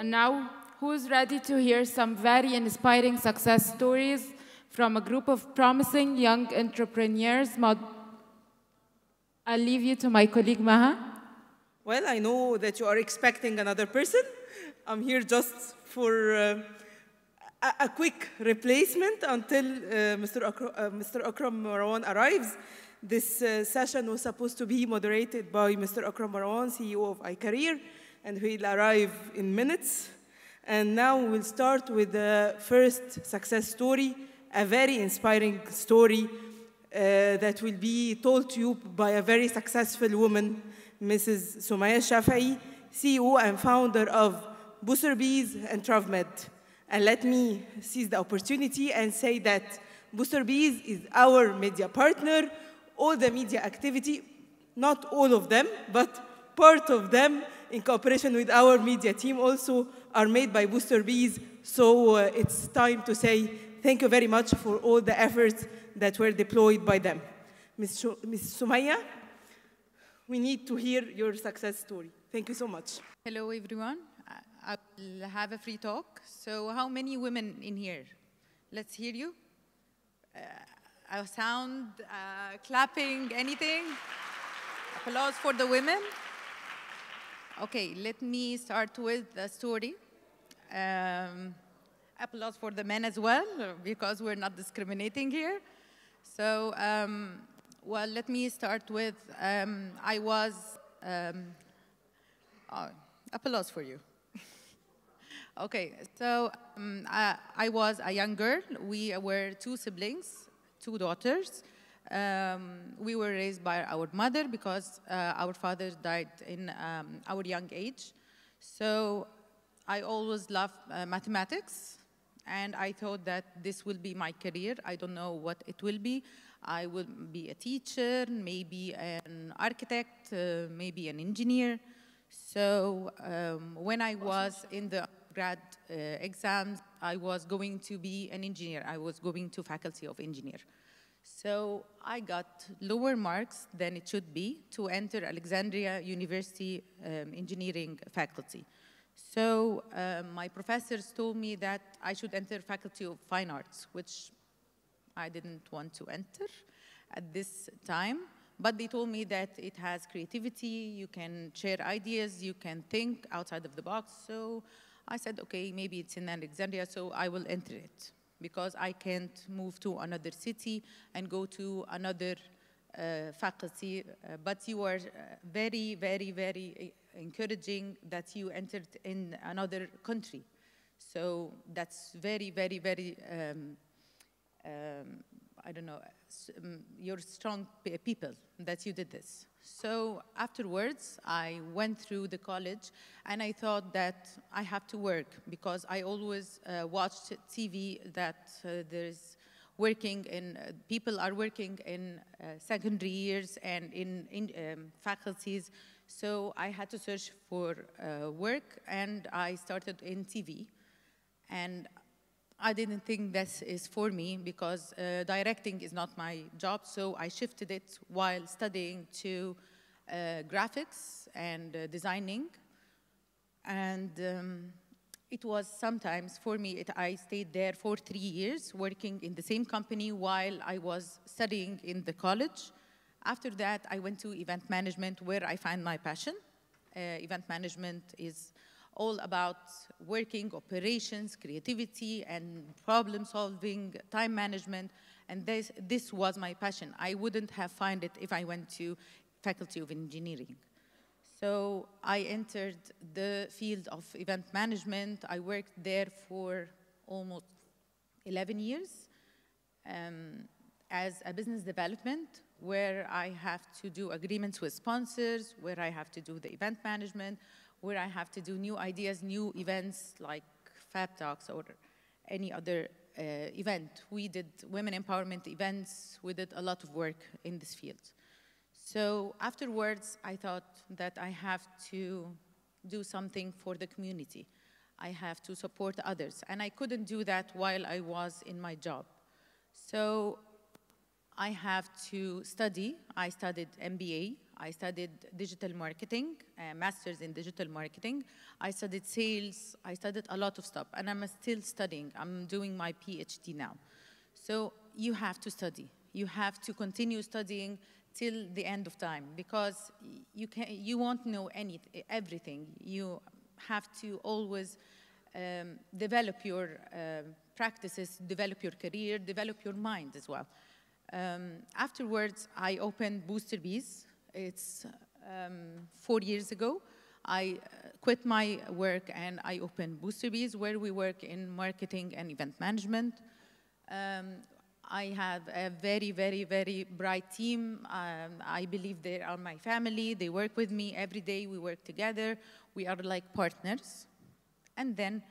And now, who's ready to hear some very inspiring success stories from a group of promising young entrepreneurs? I'll leave you to my colleague Maha. Well, I know that you are expecting another person. I'm here just for a quick replacement until Mr. Akram Marwan arrives. This session was supposed to be moderated by Mr. Akram Marwan, CEO of iCareer, and he'll arrive in minutes. And now we'll start with the first success story, a very inspiring story that will be told to you by a very successful woman, Mrs. Sumaya Shafai, CEO and founder of Buserbees and TravMed. And let me seize the opportunity and say that Buserbees is our media partner. All the media activity, not all of them, but part of them, in cooperation with our media team also, are made by Buserbees. So it's time to say thank you very much for all the efforts that were deployed by them. Ms. Sumaya, we need to hear your success story. Thank you so much. Hello, everyone. I will have a free talk. So how many women in here? Let's hear you. A sound, clapping, anything? Applause for the women? Okay, let me start with the story. Applause for the men as well, because we're not discriminating here. So, well, let me start with, applause for you. Okay, so I was a young girl. We were two siblings, two daughters. We were raised by our mother because our father died in our young age. So I always loved mathematics, and I thought that this will be my career. I don't know what it will be. I will be a teacher, maybe an architect, maybe an engineer. So when I was in the grad exams, I was going to be an engineer. I was going to faculty of engineer. So I got lower marks than it should be to enter Alexandria University engineering faculty. So my professors told me that I should enter Faculty of Fine Arts, which I didn't want to enter at this time. But they told me that it has creativity, you can share ideas, you can think outside of the box. So I said, okay, maybe it's in Alexandria, so I will enter it, because I can't move to another city and go to another faculty. But you are very, very, very encouraging that you entered in another country. So that's very, very, very, I don't know, you're strong people that you did this. So afterwards, I went through the college, and I thought that I have to work, because I always watched TV that there's working in, people are working in secondary years and in faculties. So I had to search for work, and I started in TV. And I didn't think this is for me, because directing is not my job, so I shifted it while studying to graphics and designing. And it was sometimes, for me, I stayed there for 3 years, working in the same company while I was studying in the college. After that, I went to event management, where I find my passion. Event management is all about working, operations, creativity, and problem solving, time management, and this was my passion. I wouldn't have found it if I went to Faculty of Engineering. So I entered the field of event management. I worked there for almost 11 years as a business development, where I have to do agreements with sponsors, where I have to do the event management, where I have to do new ideas, new events like Fab Talks or any other event. We did women empowerment events. We did a lot of work in this field. So afterwards, I thought that I have to do something for the community. I have to support others. And I couldn't do that while I was in my job. So I have to study. I studied MBA. I studied digital marketing, master's in digital marketing. I studied sales. I studied a lot of stuff, and I'm still studying. I'm doing my PhD now. So you have to study. You have to continue studying till the end of time, because you won't know everything. You have to always develop your practices, develop your career, develop your mind as well. Afterwards, I opened Booster Bees. It's 4 years ago. I quit my work and I opened Booster Bees, where we work in marketing and event management. I have a very, very, very bright team. I believe they are my family. They work with me every day. We work together. We are like partners. And then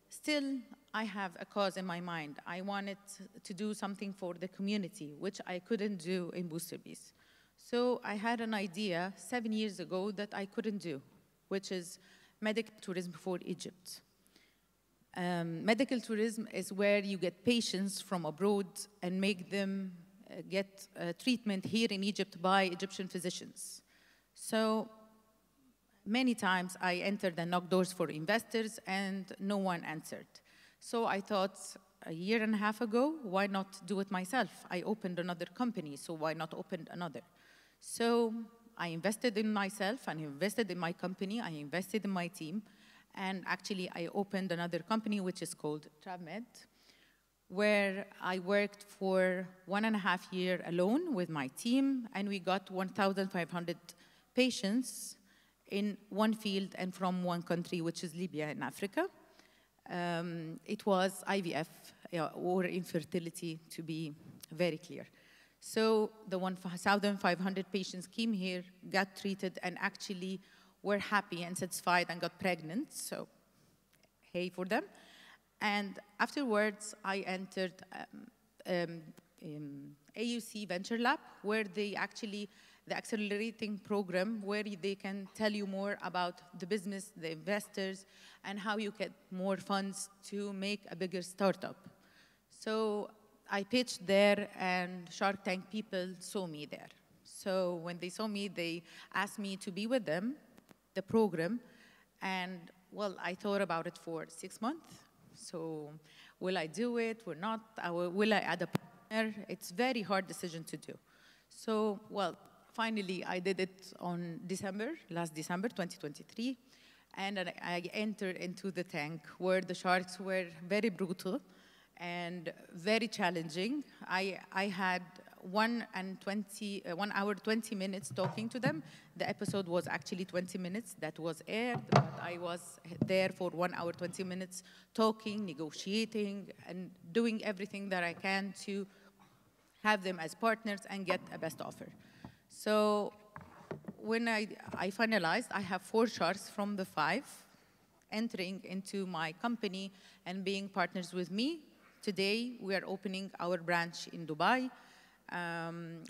still, I have a cause in my mind. I wanted to do something for the community, which I couldn't do in Booster Bees. So I had an idea 7 years ago that I couldn't do, which is medical tourism for Egypt. Medical tourism is where you get patients from abroad and make them get treatment here in Egypt by Egyptian physicians. So many times I entered and knocked doors for investors and no one answered. So I thought a year and a half ago, why not do it myself? I opened another company, so why not open another? So I invested in myself, I invested in my company, I invested in my team, and actually I opened another company which is called TravMed, where I worked for 1.5 years alone with my team, and we got 1,500 patients in one field and from one country, which is Libya in Africa. It was IVF, or infertility, to be very clear. So the 1,500 patients came here, got treated, and actually were happy and satisfied and got pregnant, so hey for them. And afterwards, I entered AUC Venture Lab, where they actually, the accelerating program, where they can tell you more about the business, the investors, and how you get more funds to make a bigger startup. So I pitched there, and Shark Tank people saw me there. So when they saw me, they asked me to be with them, the program, and well, I thought about it for 6 months. So will I do it or not? Will I add a partner? It's a very hard decision to do. So, well, finally, I did it on last December 2023, and I entered into the tank where the sharks were very brutal and very challenging. I had 1 hour, 20 minutes talking to them. The episode was actually 20 minutes that was aired, but I was there for 1 hour, 20 minutes talking, negotiating, and doing everything that I can to have them as partners and get a best offer. So when I finalized, I have 4 sharks from the 5 entering into my company and being partners with me. Today, we are opening our branch in Dubai.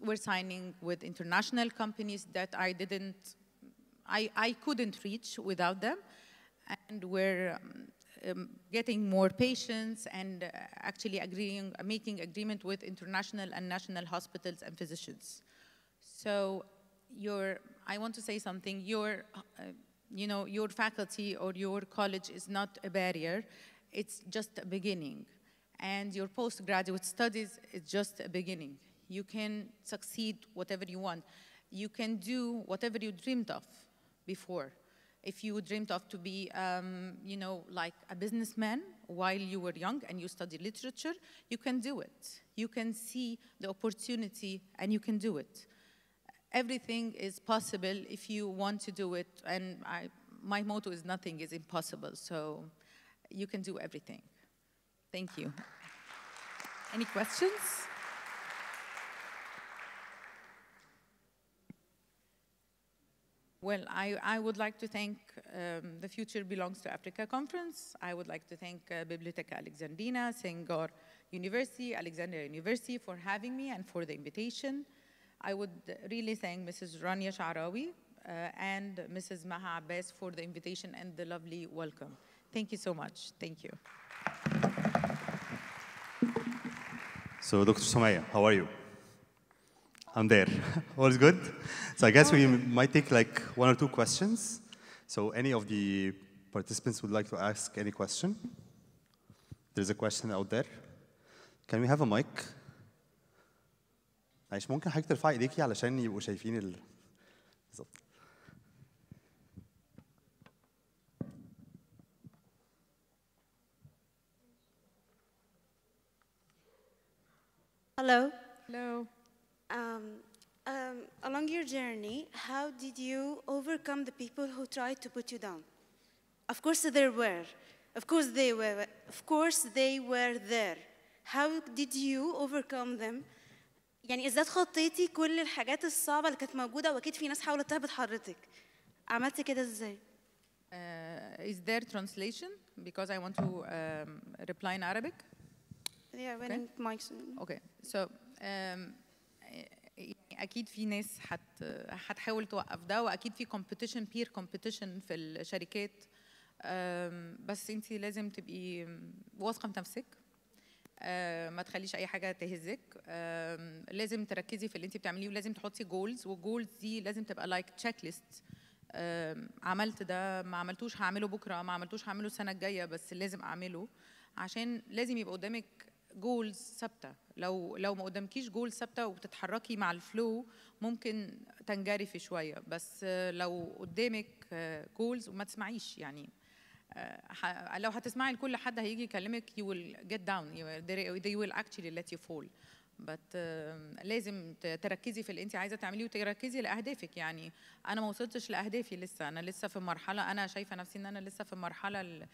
We're signing with international companies that I couldn't reach without them. And we're getting more patients and actually making agreement with international and national hospitals and physicians. So I want to say something. Your faculty or your college is not a barrier. It's just a beginning. And your postgraduate studies is just a beginning. You can succeed whatever you want. You can do whatever you dreamed of before. If you dreamed of to be, like a businessman while you were young and you studied literature, you can do it. You can see the opportunity and you can do it. Everything is possible if you want to do it. And my motto is nothing is impossible. So you can do everything. Thank you. Any questions? Well, I would like to thank the Future Belongs to Africa conference. I would like to thank Biblioteca Alexandrina, Senghor University, Alexandria University for having me and for the invitation. I would really thank Mrs. Rania Sha'rawi and Mrs. Maha Abbas for the invitation and the lovely welcome. Thank you so much. Thank you. So, Dr. Soumaya, how are you? I'm there. All is good. So I guess we might take like 1 or 2 questions. So any of the participants would like to ask any question? There's a question out there. Can we have a mic? معلش ممكن حضرتك ترفعي ايديكي علشان يبقوا شايفين بالظبط. Hello. Hello. Along your journey, how did you overcome the people who tried to put you down? Of course there were. Of course they were. Of course they were there. How did you overcome them? يعني ازاي تخطيتي كل الحاجات الصعبة اللي كانت موجودة واكيد في ناس حاولت تهبط حضرتك. عملتي كده ازاي؟ Is there translation? Because I want to reply in Arabic. Yeah, when mics. Okay. So أكيد في ناس هتحاول توقف ده وأكيد في competition peer competition في الشركات بس أنتِ لازم تبقي واثقة في نفسك ما تخليش أي حاجة تهزك لازم تركزي في اللي أنتِ بتعمليه ولازم تحطي goals والجولز دي لازم تبقى like checklist عملت ده ما عملتوش هعمله بكرة ما عملتوش هعمله السنة الجاية بس لازم أعمله عشان لازم يبقى قدامك جولز ثابته لو ما قدامكيش جول ثابته وبتتحركي مع الفلو ممكن تنجرفي شويه بس لو قدامك جولز وما تسمعيش يعني لو هتسمعي لكل حد هيجي يكلمك you will get down they will actually let you fall but لازم تركزي في اللي انت عايزه تعمليه وتركزي لاهدافك يعني انا ما وصلتش لاهدافي لسه انا لسه في مرحله انا شايفه نفسي ان انا لسه في مرحله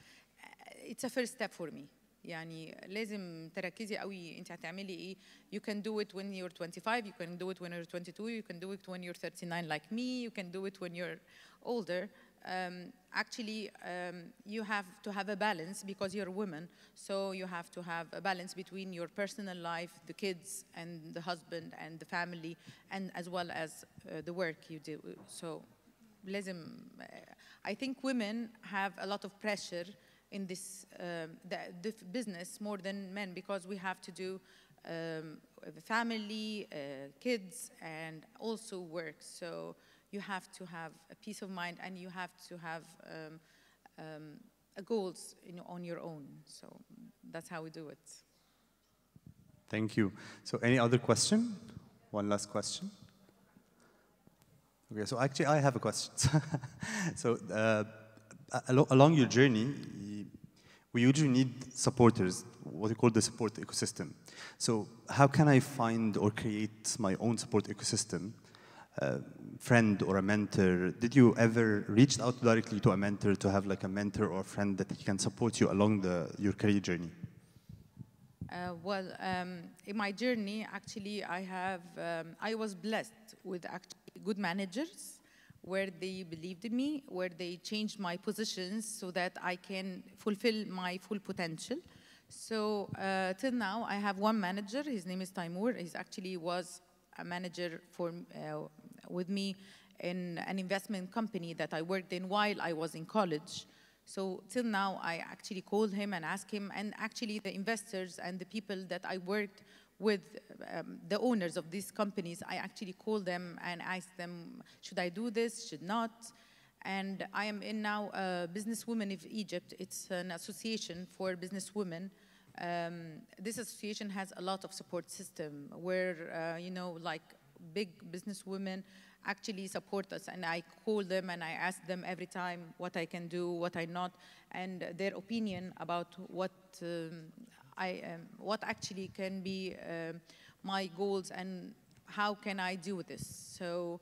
it's a first step for me يعني لازم تركزي قوي انت هتعملي ايه you can do it when you're 25 you can do it when you're 22 you can do it when you're 39 like me you can do it when you're older actually you have to have a balance because you're a woman so you have to have a balance between your personal life the kids and the husband and the family and as well as the work you do so لازم I think women have a lot of pressure in this the business more than men because we have to do family, kids, and also work. So you have to have a peace of mind and you have to have goals on your own. So that's how we do it. Thank you. So any other question? One last question. Okay, so actually I have a question. So along your journey, we usually need supporters, what we call the support ecosystem. So how can I find or create my own support ecosystem? Friend or a mentor? Did you ever reach out directly to a mentor to have like a mentor or a friend that can support you along your career journey? Well, in my journey, actually, I was blessed with actually good managers where they believed in me, where they changed my positions so that I can fulfill my full potential. So till now, I have one manager. His name is Taimur. He actually was a manager with me in an investment company that I worked in while I was in college. So till now, I actually called him and asked him, and actually the investors and the people that I worked with the owners of these companies, I actually called them and asked them, should I do this, should not? And I am in now Businesswomen of Egypt. It's an association for businesswomen. This association has a lot of support system where, like big businesswomen actually support us. And I call them and I ask them every time what I can do, what I not, and their opinion about what actually can be my goals and how can I do this. So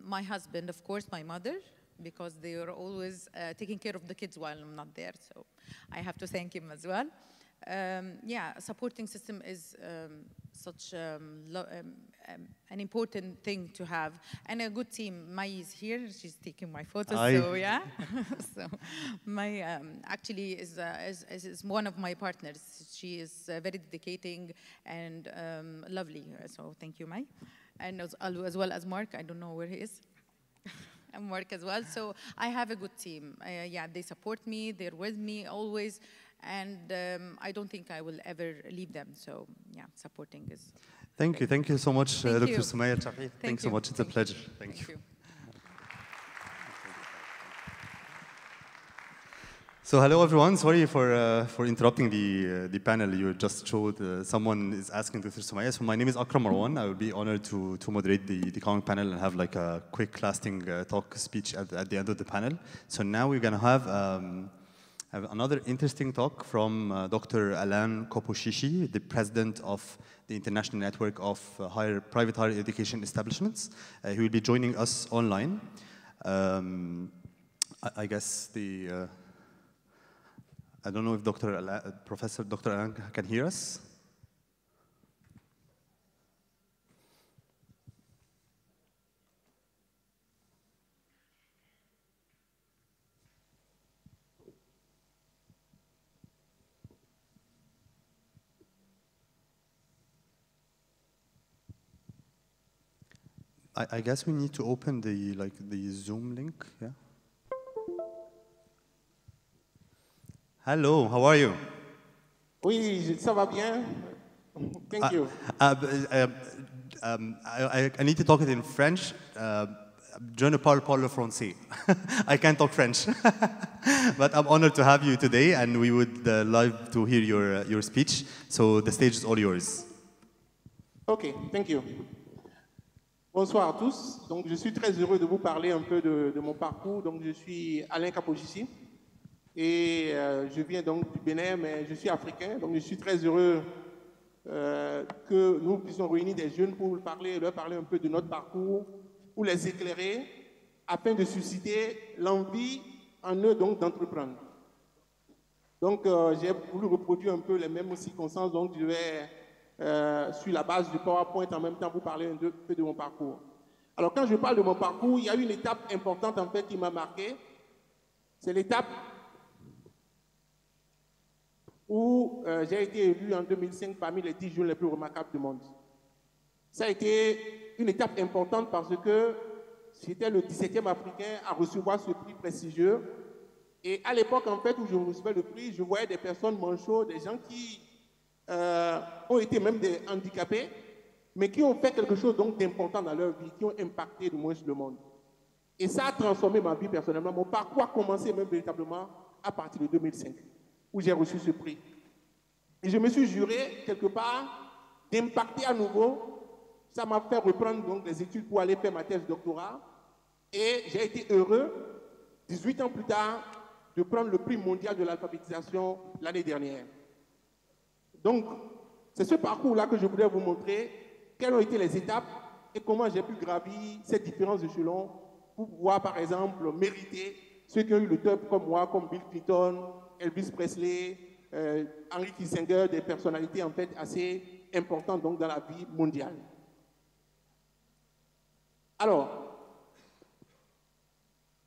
my husband, of course, my mother, because they are always taking care of the kids while I'm not there. So I have to thank him as well. Yeah, a supporting system is such an important thing to have. And a good team. Mai is here. She's taking my photos. So yeah. So Mai actually is one of my partners. She is very dedicating and lovely. So thank you, Mai. And as well as Mark. I don't know where he is. And Mark as well. So I have a good team. Yeah, they support me. They're with me always. And I don't think I will ever leave them. So yeah, supporting is. Thank you so much, Thank Dr. you. Sumaya Chafi. Thanks so you. much. It's a pleasure. Thank you. So hello everyone. Sorry for interrupting the panel. You just showed someone is asking Dr. Sumaya. So my name is Akram Marwan. I will be honored to moderate the coming panel and have like a quick lasting talk speech at the end of the panel. So now we're gonna have another interesting talk from Dr. Alain Koposhishi, the president of the International Network of Private Higher Education Establishments. He will be joining us online. I guess I don't know if Professor Dr. Alain can hear us. I guess we need to open the Zoom link, yeah? Hello, how are you? Oui, ça va bien. Thank you. I need to talk it in French. Je ne parle pas le français. I can't talk French. But I'm honored to have you today, and we would love to hear your speech. So the stage is all yours. OK, thank you. Bonsoir à tous. Donc, je suis très heureux de vous parler un peu de mon parcours. Donc, je suis Alain Koposhishi et je viens donc du Bénin, mais je suis africain. Donc, je suis très heureux que nous puissions réunir des jeunes pour leur parler un peu de notre parcours, pour les éclairer, afin de susciter l'envie en eux donc d'entreprendre. Donc, j'ai voulu reproduire un peu les mêmes circonstances. Donc, je vais sur la base du PowerPoint, en même temps, vous parler un peu de mon parcours. Alors, quand je parle de mon parcours, il y a une étape importante, en fait, qui m'a marqué. C'est l'étape où j'ai été élu en 2005 parmi les 10 jeunes les plus remarquables du monde. Ça a été une étape importante parce que j'étais le 17e Africain à recevoir ce prix prestigieux. Et à l'époque, en fait, où je recevais le prix, je voyais des personnes manchots, des gens qui ont été même des handicapés, mais qui ont fait quelque chose d'important dans leur vie, qui ont impacté du moins le monde. Et ça a transformé ma vie personnellement. Mon parcours a commencé même véritablement à partir de 2005, où j'ai reçu ce prix. Et je me suis juré, quelque part, d'impacter à nouveau. Ça m'a fait reprendre donc des études pour aller faire ma thèse de doctorat. Et j'ai été heureux, 18 ans plus tard, de prendre le prix mondial de l'alphabétisation l'année dernière. Donc, c'est ce parcours-là que je voulais vous montrer, quelles ont été les étapes et comment j'ai pu gravir ces différents échelons pour pouvoir, par exemple, mériter ceux qui ont eu le top comme moi, comme Bill Clinton, Elvis Presley, Henry Kissinger, des personnalités en fait assez importantes donc, dans la vie mondiale. Alors,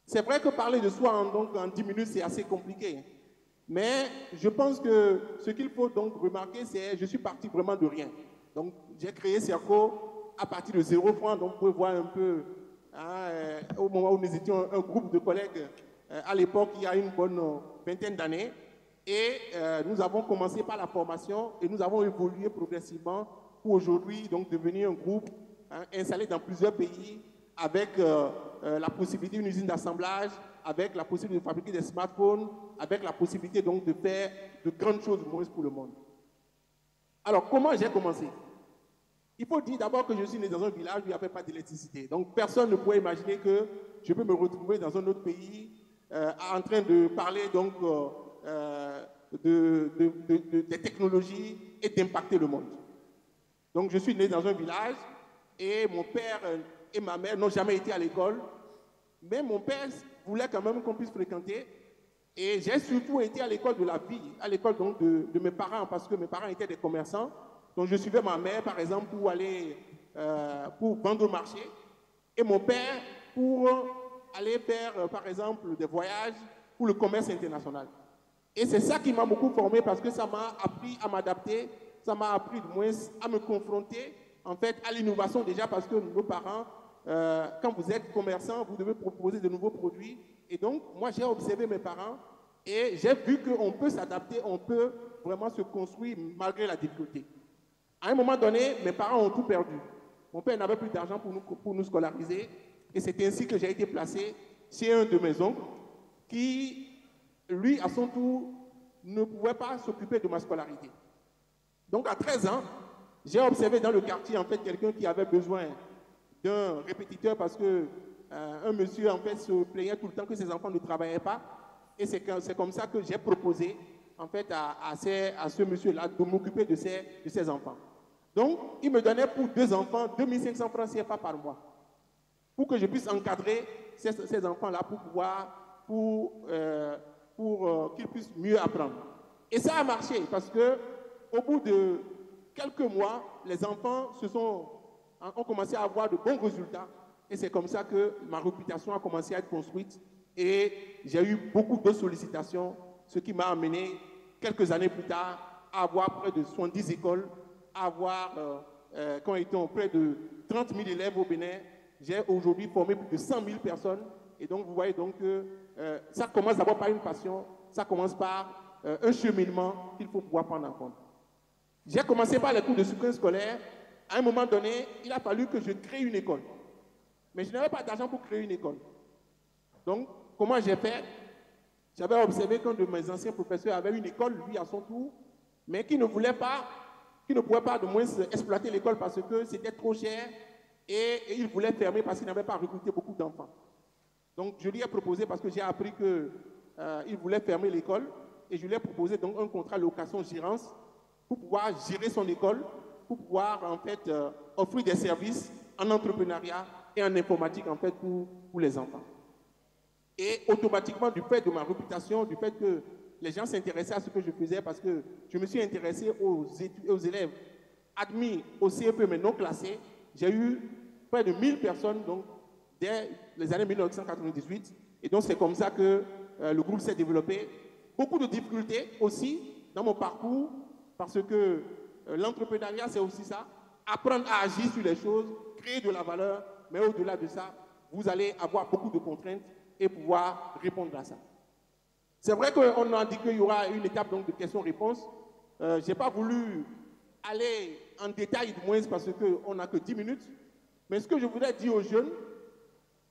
c'est vrai que parler de soi en 10 minutes, c'est assez compliqué. Mais je pense que ce qu'il faut donc remarquer, c'est que je suis parti vraiment de rien. Donc, j'ai créé Circo à partir de 0 francs. Donc, vous pouvez voir un peu, au moment où nous étions un groupe de collègues, à l'époque, il y a une bonne vingtaine d'années. Et nous avons commencé par la formation et nous avons évolué progressivement pour aujourd'hui donc devenir un groupe installé dans plusieurs pays avec la possibilité d'une usine d'assemblage, avec la possibilité de fabriquer des smartphones, avec la possibilité donc de faire de grandes choses pour le monde. Alors, comment j'ai commencé? Il faut dire d'abord que je suis né dans un village où il n'y avait pas d'électricité. Donc, personne ne pouvait imaginer que je peux me retrouver dans un autre pays en train de parler donc des technologies et d'impacter le monde. Donc, je suis né dans un village et mon père et ma mère n'ont jamais été à l'école. Mais mon père voulait quand même qu'on puisse fréquenter. Et j'ai surtout été à l'école de la vie, à l'école donc de mes parents, parce que mes parents étaient des commerçants. Donc je suivais ma mère, par exemple, pour aller pour vendre au marché. Et mon père pour aller faire, par exemple, des voyages pour le commerce international. Et c'est ça qui m'a beaucoup formé parce que ça m'a appris à m'adapter, ça m'a appris du moins à me confronter en fait à l'innovation déjà parce que nos parents, quand vous êtes commerçant, vous devez proposer de nouveaux produits. Et donc, moi, j'ai observé mes parents et j'ai vu qu'on peut s'adapter, on peut vraiment se construire malgré la difficulté. À un moment donné, mes parents ont tout perdu. Mon père n'avait plus d'argent pour nous scolariser. Et c'est ainsi que j'ai été placé chez un de mes oncles qui, lui, à son tour, ne pouvait pas s'occuper de ma scolarité. Donc, à 13 ans, j'ai observé dans le quartier, en fait, quelqu'un qui avait besoin d'un répétiteur parce que un monsieur, en fait, se plaignait tout le temps que ses enfants ne travaillaient pas. Et c'est comme ça que j'ai proposé, en fait, à ce monsieur-là de m'occuper de ses enfants. Donc, il me donnait pour 2 enfants 2500 francs CFA par mois pour que je puisse encadrer ces enfants-là pour qu'ils puissent mieux apprendre. Et ça a marché parce que au bout de quelques mois, les enfants ont commencé à avoir de bons résultats. Et c'est comme ça que ma réputation a commencé à être construite. Et j'ai eu beaucoup de sollicitations, ce qui m'a amené, quelques années plus tard, à avoir près de 70 écoles, à avoir, quand étant près de 30 000 élèves au Bénin. J'ai aujourd'hui formé plus de 100 000 personnes. Et donc, vous voyez donc que ça commence d'abord par une passion, ça commence par un cheminement qu'il faut pouvoir prendre en compte. J'ai commencé par les cours de soutien scolaire. À un moment donné, il a fallu que je crée une école. Mais je n'avais pas d'argent pour créer une école. Donc, comment j'ai fait? J'avais observé qu'un de mes anciens professeurs avait une école, lui, à son tour, mais qui ne pouvait pas de moins exploiter l'école parce que c'était trop cher et il voulait fermer parce qu'il n'avait pas recruté beaucoup d'enfants. Donc, je lui ai proposé, parce que j'ai appris qu'il voulait fermer l'école, et je lui ai proposé donc un contrat location-gérance pour pouvoir gérer son école, pour pouvoir en fait offrir des services en entrepreneuriat et en informatique en fait pour les enfants. Et automatiquement, du fait de ma réputation, du fait que les gens s'intéressaient à ce que je faisais, parce que je me suis intéressé aux élèves admis au CEP mais non classés, j'ai eu près de 1000 personnes donc, dès les années 1998. Et donc c'est comme ça que le groupe s'est développé. Beaucoup de difficultés aussi dans mon parcours, parce que l'entrepreneuriat, c'est aussi ça. Apprendre à agir sur les choses, créer de la valeur, mais au-delà de ça, vous allez avoir beaucoup de contraintes et pouvoir répondre à ça. C'est vrai qu'on a dit qu'il y aura une étape donc, de questions-réponses. Je n'ai pas voulu aller en détail, du moins, parce qu'on n'a que 10 minutes. Mais ce que je voudrais dire aux jeunes,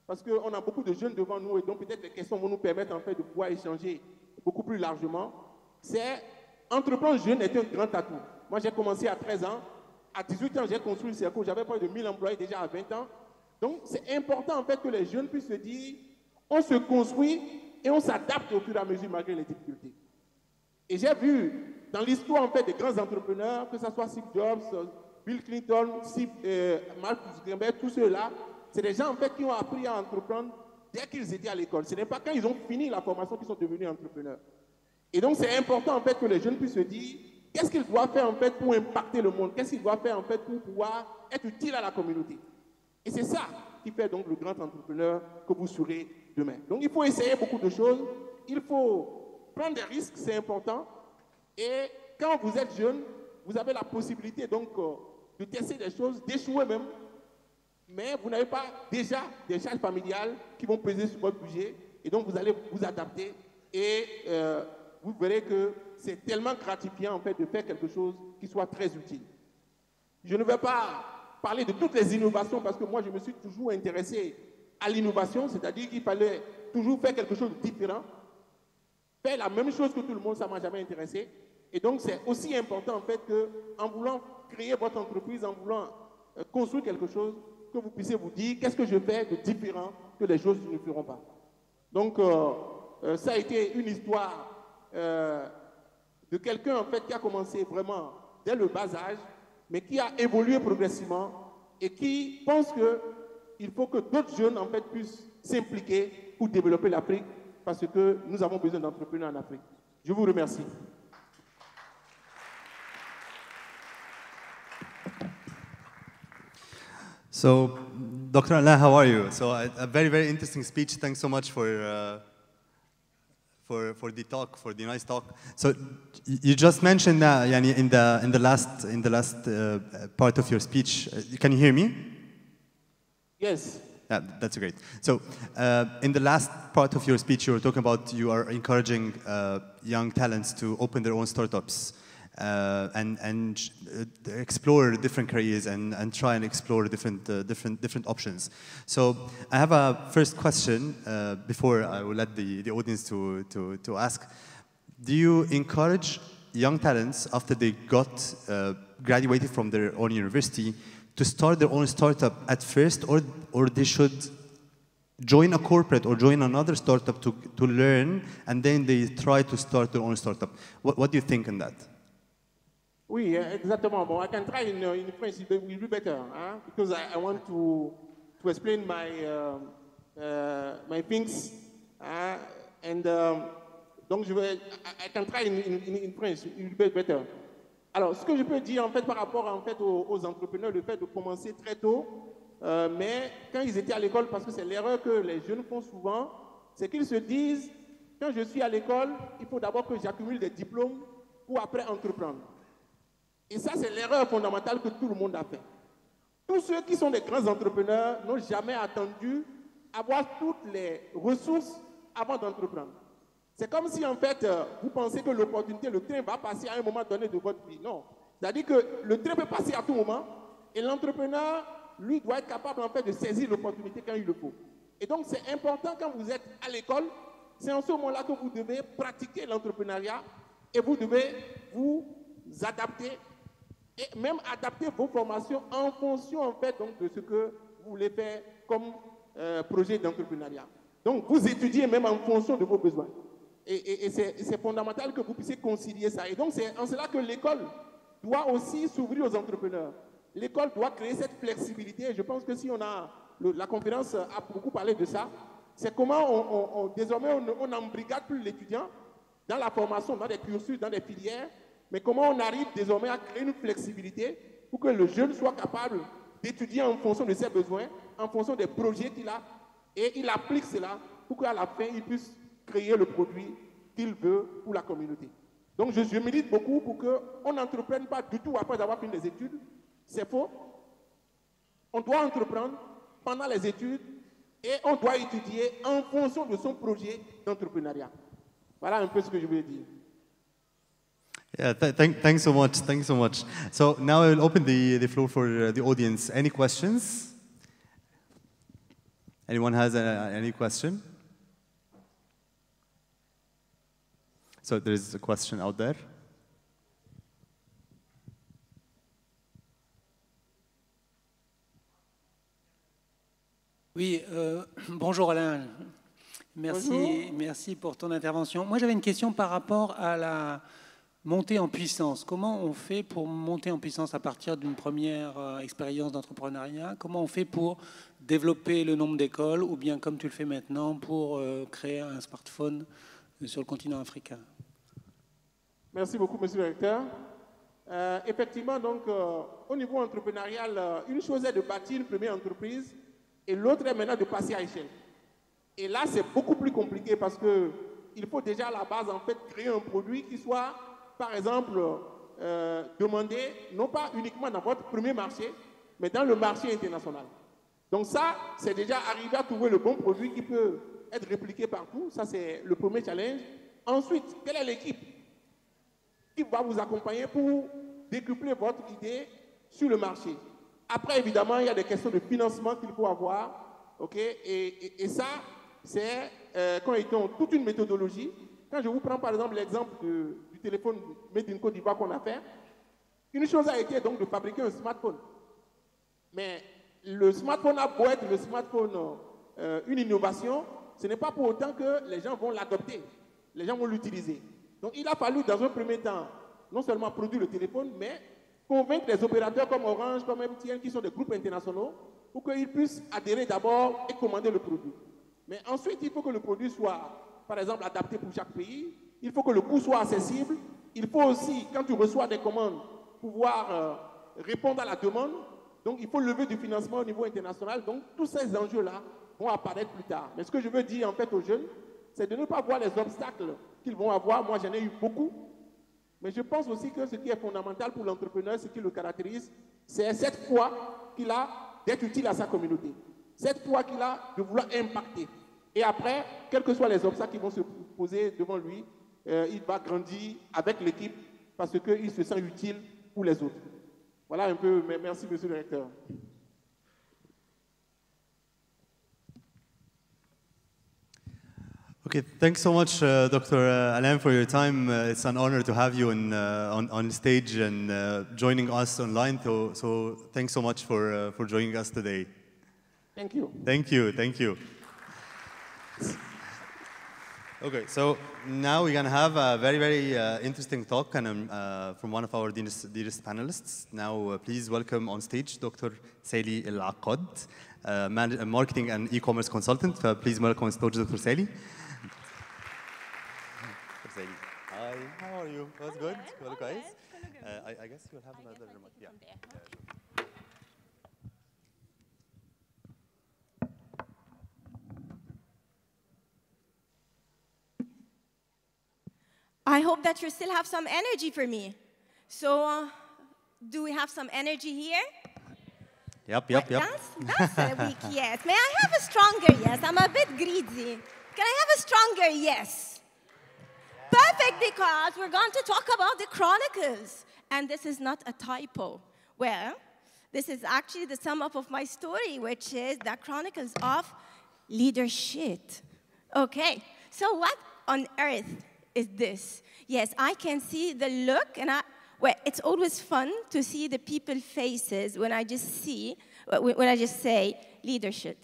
parce qu'on a beaucoup de jeunes devant nous, et donc peut-être les questions vont nous permettre en fait, de pouvoir échanger beaucoup plus largement, c'est entreprendre jeune est un grand atout. Moi, j'ai commencé à 13 ans. À 18 ans, j'ai construit le cercle. J'avais pas de 1000 employés déjà à 20 ans. Donc, c'est important en fait que les jeunes puissent se dire, on se construit et on s'adapte au fur et à mesure malgré les difficultés. Et j'ai vu dans l'histoire en fait des grands entrepreneurs, que ce soit Steve Jobs, Bill Clinton, Mark Zuckerberg, tous ceux-là, c'est des gens en fait qui ont appris à entreprendre dès qu'ils étaient à l'école. Ce n'est pas quand ils ont fini la formation qu'ils sont devenus entrepreneurs. Et donc, c'est important en fait que les jeunes puissent se dire qu'est-ce qu'ils doivent faire en fait pour impacter le monde, qu'est-ce qu'ils doivent faire en fait pour pouvoir être utile à la communauté. Et c'est ça qui fait donc le grand entrepreneur que vous serez demain. Donc, il faut essayer beaucoup de choses, il faut prendre des risques, c'est important. Et quand vous êtes jeune, vous avez la possibilité donc de tester des choses, d'échouer même, mais vous n'avez pas déjà des charges familiales qui vont peser sur votre budget, et donc vous allez vous adapter et vous verrez que c'est tellement gratifiant en fait de faire quelque chose qui soit très utile. Je ne vais pas parler de toutes les innovations parce que moi je me suis toujours intéressé à l'innovation, c'est-à-dire qu'il fallait toujours faire quelque chose de différent. Faire la même chose que tout le monde, ça ne m'a jamais intéressé. Et donc c'est aussi important en fait qu'en voulant créer votre entreprise, en voulant construire quelque chose, que vous puissiez vous dire qu'est-ce que je fais de différent que les choses ne feront pas. Donc ça a été une histoire de quelqu'un en fait qui a commencé vraiment dès le bas âge, mais qui a évolué progressivement et qui pense qu'il faut que d'autres jeunes en fait puissent s'impliquer pour développer l'Afrique, parce que nous avons besoin d'entrepreneurs en Afrique. Je vous remercie. So, Dr. Allah, how are you? So, a very, very interesting speech. Thanks so much for the talk, for the nice talk. So, you just mentioned that in the last part of your speech. Can you hear me? Yes. Yeah, that's great. So, in the last part of your speech, you were talking about you are encouraging young talents to open their own startups. explore different careers and try and explore different options. So I have a first question before I will let the audience to ask. Do you encourage young talents after they got graduated from their own university to start their own startup at first, or they should join a corporate or join another startup to learn, and then they try to start their own startup? What do you think on that? Oui, exactement. Bon, I can try in French, it will be better, huh? Because I want to explain my things, and donc I can try in French, it will be better. Alors, ce que je peux dire en fait par rapport en fait aux entrepreneurs, le fait de commencer très tôt, mais quand ils étaient à l'école, parce que c'est l'erreur que les jeunes font souvent, c'est qu'ils se disent, quand je suis à l'école, il faut d'abord que j'accumule des diplômes pour après entreprendre. Et ça, c'est l'erreur fondamentale que tout le monde a fait. Tous ceux qui sont des grands entrepreneurs n'ont jamais attendu avoir toutes les ressources avant d'entreprendre. C'est comme si, en fait, vous pensez que l'opportunité, le train va passer à un moment donné de votre vie. Non. C'est-à-dire que le train peut passer à tout moment et l'entrepreneur, lui, doit être capable, en fait, de saisir l'opportunité quand il le faut. Et donc, c'est important quand vous êtes à l'école, c'est en ce moment-là que vous devez pratiquer l'entrepreneuriat et vous devez vous adapter et même adapter vos formations en fonction, en fait, donc, de ce que vous voulez faire comme projet d'entrepreneuriat. Donc, vous étudiez même en fonction de vos besoins. Et c'est fondamental que vous puissiez concilier ça. Et donc, c'est en cela que l'école doit aussi s'ouvrir aux entrepreneurs. L'école doit créer cette flexibilité. Et je pense que si on a... la conférence a beaucoup parlé de ça. C'est comment désormais, on n'embrigade plus l'étudiant dans la formation, dans des cursus, dans des filières, mais comment on arrive désormais à créer une flexibilité pour que le jeune soit capable d'étudier en fonction de ses besoins, en fonction des projets qu'il a, et il applique cela pour qu'à la fin, il puisse créer le produit qu'il veut pour la communauté. Donc, je milite beaucoup pour qu'on n'entreprenne pas du tout après avoir fini les études. C'est faux. On doit entreprendre pendant les études et on doit étudier en fonction de son projet d'entrepreneuriat. Voilà un peu ce que je voulais dire. Yeah, thanks so much. Thanks so much. So now I will open the floor for the audience. Any questions? Anyone has any question? So there is a question out there. Oui, bonjour Alain. Bonjour. Merci pour ton intervention. Moi, j'avais une question par rapport à la montée en puissance. Comment on fait pour monter en puissance à partir d'une première expérience d'entrepreneuriat? Comment on fait pour développer le nombre d'écoles ou bien, comme tu le fais maintenant, pour créer un smartphone sur le continent africain? Merci beaucoup, monsieur le recteur. Effectivement, donc, au niveau entrepreneurial, une chose est de bâtir une première entreprise et l'autre est maintenant de passer à échelle. Et là, c'est beaucoup plus compliqué parce qu'il faut déjà à la base, en fait, créer un produit qui soit, par exemple, demandé, non pas uniquement dans votre premier marché, mais dans le marché international. Donc ça, c'est déjà arriver à trouver le bon produit qui peut être répliqué partout. Ça, c'est le premier challenge. Ensuite, quelle est l'équipe qui va vous accompagner pour décupler votre idée sur le marché? Après, évidemment, il y a des questions de financement qu'il faut avoir. Okay? Et ça, c'est toute une méthodologie. Quand je vous prends par exemple l'exemple du téléphone Made in Côte d'Ivoire qu'on a fait, une chose a été donc de fabriquer un smartphone. Mais le smartphone a beau être le smartphone une innovation, ce n'est pas pour autant que les gens vont l'adopter, les gens vont l'utiliser. Donc il a fallu dans un premier temps non seulement produire le téléphone, mais convaincre les opérateurs comme Orange, comme MTN, qui sont des groupes internationaux, pour qu'ils puissent adhérer d'abord et commander le produit. Mais ensuite, il faut que le produit soit, par exemple, adapté pour chaque pays. Il faut que le coût soit accessible. Il faut aussi, quand tu reçois des commandes, pouvoir répondre à la demande. Donc, il faut lever du financement au niveau international. Donc, tous ces enjeux-là vont apparaître plus tard. Mais ce que je veux dire, en fait, aux jeunes, c'est de ne pas voir les obstacles qu'ils vont avoir. Moi, j'en ai eu beaucoup. Mais je pense aussi que ce qui est fondamental pour l'entrepreneur, ce qui le caractérise, c'est cette foi qu'il a d'être utile à sa communauté. Cette foi qu'il a de vouloir impacter. Et après, quels que soient les obstacles qui vont se poser devant lui, il va grandir avec l'équipe parce qu'il se sent utile pour les autres. Voilà un peu, merci Monsieur le Recteur. Okay, thanks so much, Dr. Alain, for your time. It's an honor to have you on stage and joining us online. So thanks so much for joining us today. Thank you. Thank you, thank you. Okay, so now we're going to have a very, very interesting talk and, from one of our dearest panelists. Now, please welcome on stage Dr. Sally El-Aqad, a marketing and e-commerce consultant. Please welcome on stage Dr. Sally. Hi, how are you? That's good. Well, guys. I guess you'll have another remote. Yeah. I hope that you still have some energy for me. So, do we have some energy here? Yep. That's a weak yes. May I have a stronger yes? I'm a bit greedy. Can I have a stronger yes? Perfect, because we're going to talk about the Chronicles. And this is not a typo. Well, this is actually the sum up of my story, which is the Chronicles of Leadership. Okay, so what on earth is this? Yes, I can see the look, and well, it's always fun to see the people's faces when I just say leadership.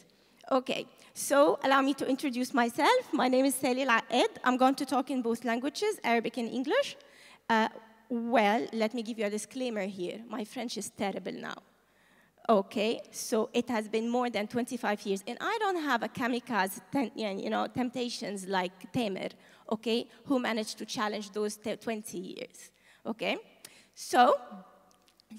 Okay, so allow me to introduce myself. My name is Sally El-Aqad. I'm going to talk in both languages, Arabic and English. Well, let me give you a disclaimer here. My French is terrible now. Okay, so it has been more than 25 years, and I don't have a kamikaze, temptations like Tamer, okay, who managed to challenge those 20 years, okay? So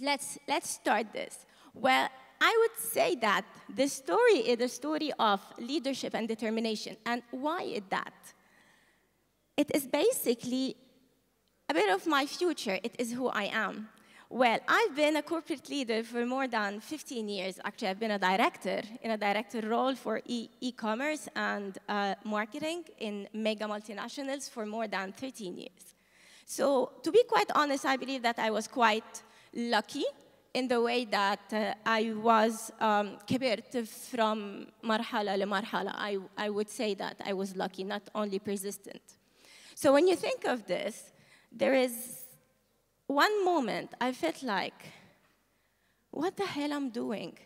let's start this. Well, I would say that this story is a story of leadership and determination. And why is that? It is basically a bit of my future. It is who I am. Well, I've been a corporate leader for more than 15 years. Actually, I've been a director in a director role for e-commerce and marketing in mega multinationals for more than 13 years. So to be quite honest, I believe that I was quite lucky in the way that I was كبرت from مرحلة لمرحلة. I would say that I was lucky, not only persistent. So when you think of this, there is one moment I felt like, what the hell I'm doing?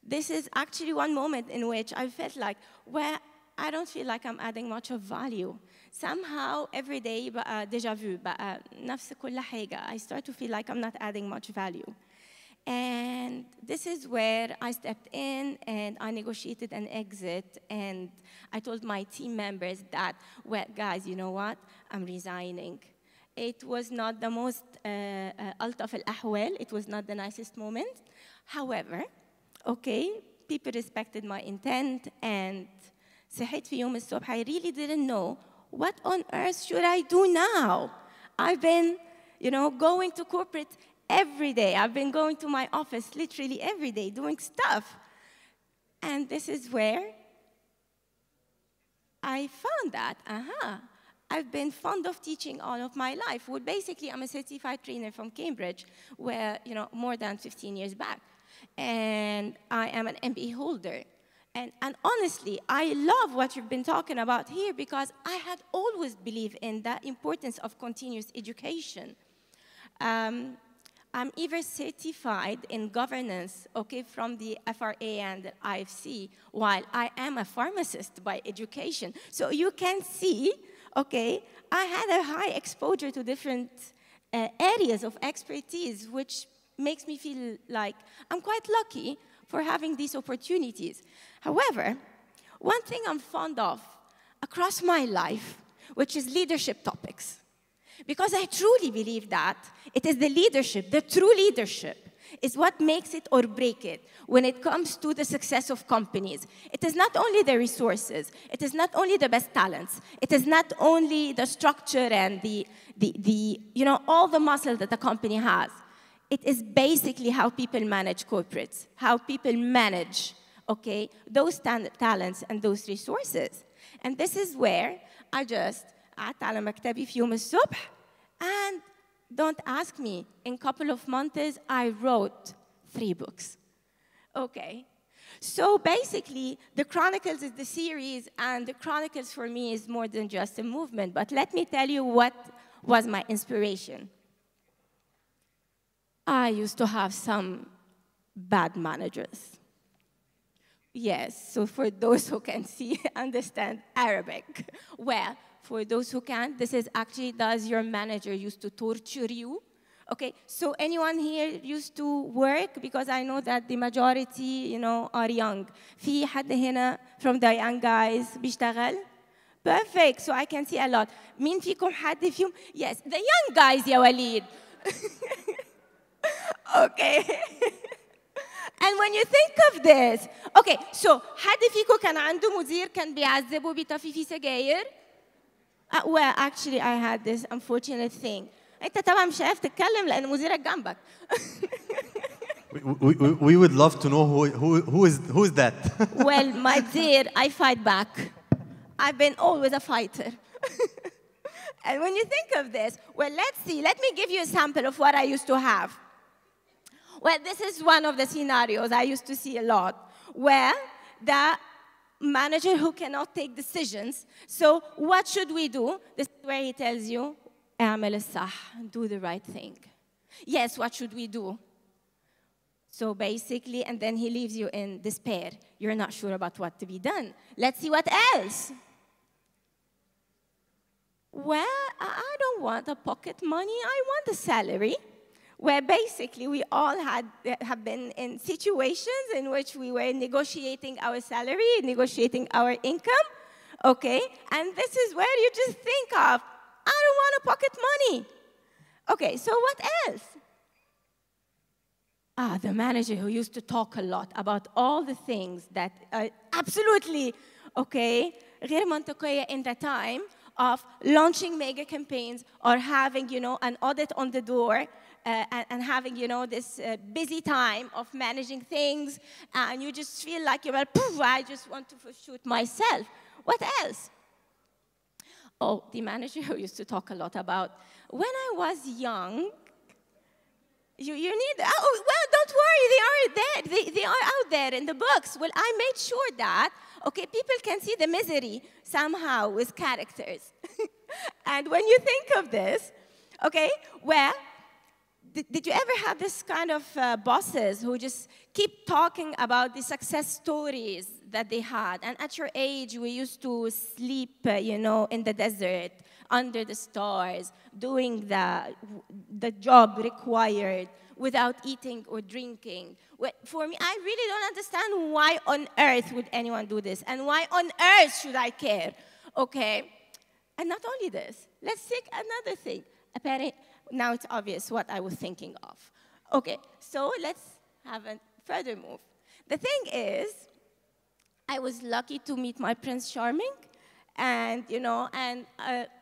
This is actually one moment in which I felt like, well, I don't feel like I'm adding much of value. Somehow, every day, بقى déjà vu, بقى نفس كل حاجة. I start to feel like I'm not adding much value. And this is where I stepped in and I negotiated an exit. And I told my team members that, well, guys, you know what? I'm resigning. It was not the most ألطف الأحوال. It was not the nicest moment. However, okay, people respected my intent. And صحيت في يوم الصبح, I really didn't know what on earth should I do now. I've been, going to corporate every day. I've been going to my office literally every day doing stuff. And this is where I found that, I've been fond of teaching all of my life. Well, basically, I'm a certified trainer from Cambridge, where, more than 15 years back. And I am an MBA holder. And honestly, I love what you've been talking about here because I had always believed in the importance of continuous education. I'm either certified in governance, okay, from the FRA and the IFC, while I am a pharmacist by education. So you can see, okay, I had a high exposure to different areas of expertise, which makes me feel like I'm quite lucky for having these opportunities. However, one thing I'm fond of across my life, which is leadership topics. Because I truly believe that it is the leadership, the true leadership, is what makes it or break it when it comes to the success of companies. It is not only the resources, it is not only the best talents, it is not only the structure and all the muscle that the company has. It is basically how people manage corporates, how people manage, okay, those talents and those resources. And this is where I just قعدت على مكتبي في يوم الصبح and Don't ask me. In a couple of months, I wrote 3 books. Okay. So basically, the Chronicles is the series, and the Chronicles for me is more than just a movement. But let me tell you what was my inspiration. I used to have some bad managers. Yes, so for those who can see, understand Arabic. Well, for those who can't, this is actually, does your manager used to torture you? Okay, so anyone here used to work? Because I know that the majority, are young. في حد هنا from the young guys بيشتغل? Perfect, so I can see a lot. مين فيكم حد فيهم? Yes, the young guys يا وليد. Okay. And when you think of this, okay, so حد فيكم كان عنده مدير كان بيعذبه بيطفي فيه سجاير؟ Well, actually, I had this unfortunate thing. أنت طبعا مش عارف تتكلم لأن مديرك جنبك. We would love to know who is that. Well, my dear, I fight back. I've been always a fighter. And when you think of this, well, let's see. Let me give you a sample of what I used to have. Well, this is one of the scenarios I used to see a lot, where the manager who cannot take decisions. So what should we do? This is where he tells you, اعمل الصح, do the right thing. Yes, what should we do? So basically, and then he leaves you in despair. You're not sure about what to be done. Let's see what else. Well, I don't want a pocket money. I want a salary. Where basically we all have been in situations in which we were negotiating our salary, negotiating our income, okay? And this is where you just think of, I don't want a pocket money. Okay, so what else? The manager who used to talk a lot about all the things that are absolutely, okay, غير منطقية in the time of launching mega campaigns or having, an audit on the door, and having, this busy time of managing things, and you just feel like you're like, poof, I just want to shoot myself. What else? Oh, the manager who used to talk a lot about, when I was young, you need, well, don't worry, they are there. They are out there in the books. Well, I made sure that, okay, people can see the misery somehow with characters. And when you think of this, okay, well, did you ever have this kind of bosses who just keep talking about the success stories that they had? And at your age, we used to sleep, in the desert, under the stars, doing the job required without eating or drinking. For me, I really don't understand why on earth would anyone do this, and why on earth should I care? Okay, and not only this, let's take another thing. Apparently, now it's obvious what I was thinking of. Okay, so let's have a further move. The thing is, I was lucky to meet my Prince Charming, and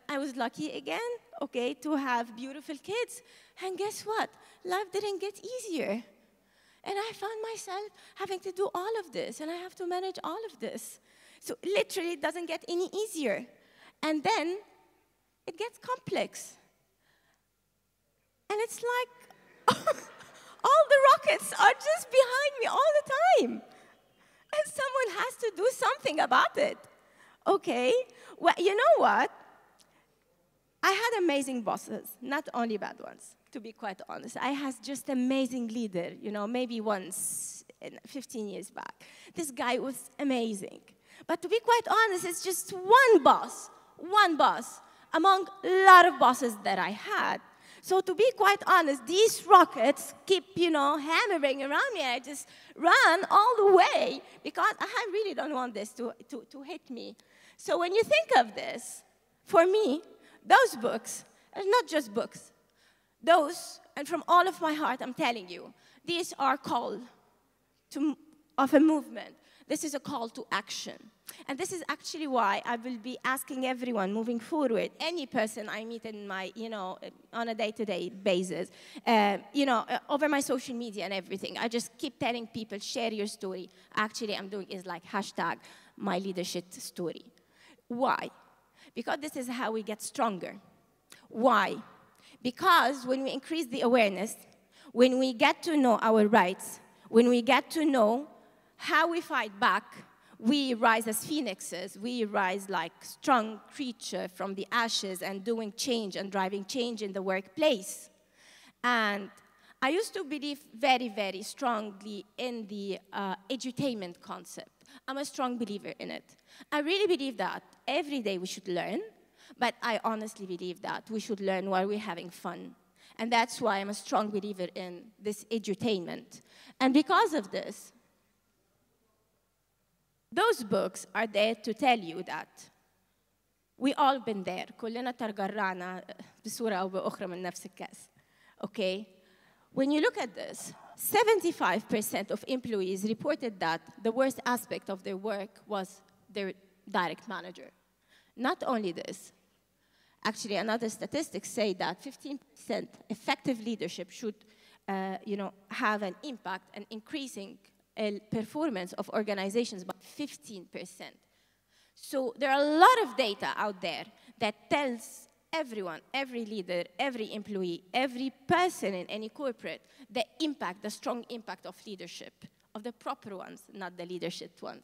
I was lucky again, okay, to have beautiful kids. And guess what? Life didn't get easier. And I found myself having to do all of this, and I have to manage all of this. So literally, it doesn't get any easier. And then it gets complex. And it's like, all the rockets are just behind me all the time. And someone has to do something about it. Okay? Well, you know what? I had amazing bosses, not only bad ones, to be quite honest. I had just amazing leader, maybe once 15 years back. This guy was amazing. But to be quite honest, it's just one boss among a lot of bosses that I had. So to be quite honest, these rockets keep, hammering around me. I just run all the way because I really don't want this to hit me. So when you think of this, for me, those books are not just books. Those, and from all of my heart, I'm telling you, these are call of a movement. This is a call to action. And this is actually why I will be asking everyone moving forward, any person I meet in my, on a day-to-day basis, over my social media and everything. I just keep telling people, share your story. Actually, I'm doing is like hashtag my leadership story. Why? Because this is how we get stronger. Why? Because when we increase the awareness, when we get to know our rights, when we get to know how we fight back, we rise as phoenixes. We rise like strong creature from the ashes and doing change and driving change in the workplace. And I used to believe very, very strongly in the edutainment concept. I'm a strong believer in it. I really believe that every day we should learn, but I honestly believe that we should learn while we're having fun. And that's why I'm a strong believer in this edutainment. And because of this, those books are there to tell you that we all been there. كلنا ترجرانا بصورة أو بأخرى من نفس الكأس. Okay? When you look at this, 75% of employees reported that the worst aspect of their work was their direct manager. Not only this, actually another statistics say that 15% effective leadership should have an impact and increasing performance of organizations by 15%. So there are a lot of data out there that tells everyone, every leader, every employee, every person in any corporate, the impact, the strong impact of leadership, of the proper ones, not the leadership ones.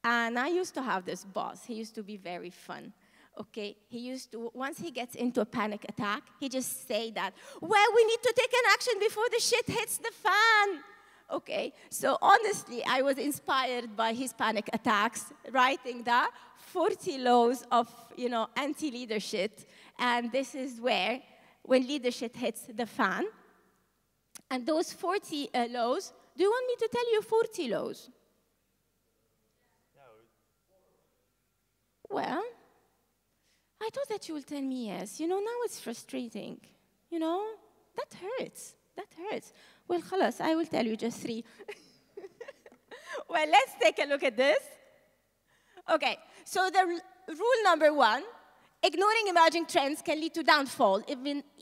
And I used to have this boss. He used to be very fun. Okay, he used to, once he gets into a panic attack, he just say that, well, we need to take an action before the shit hits the fan. Okay, so honestly, I was inspired by his panic attacks, writing the 40 laws of, anti-leadership. And this is where, when leadership hits the fan, and those 40 laws, do you want me to tell you 40 laws? Well, I thought that you will tell me yes. Now it's frustrating. That hurts. That hurts. Well, khalas, I will tell you just 3. Well, let's take a look at this. Okay, so the rule number 1, ignoring emerging trends can lead to downfall,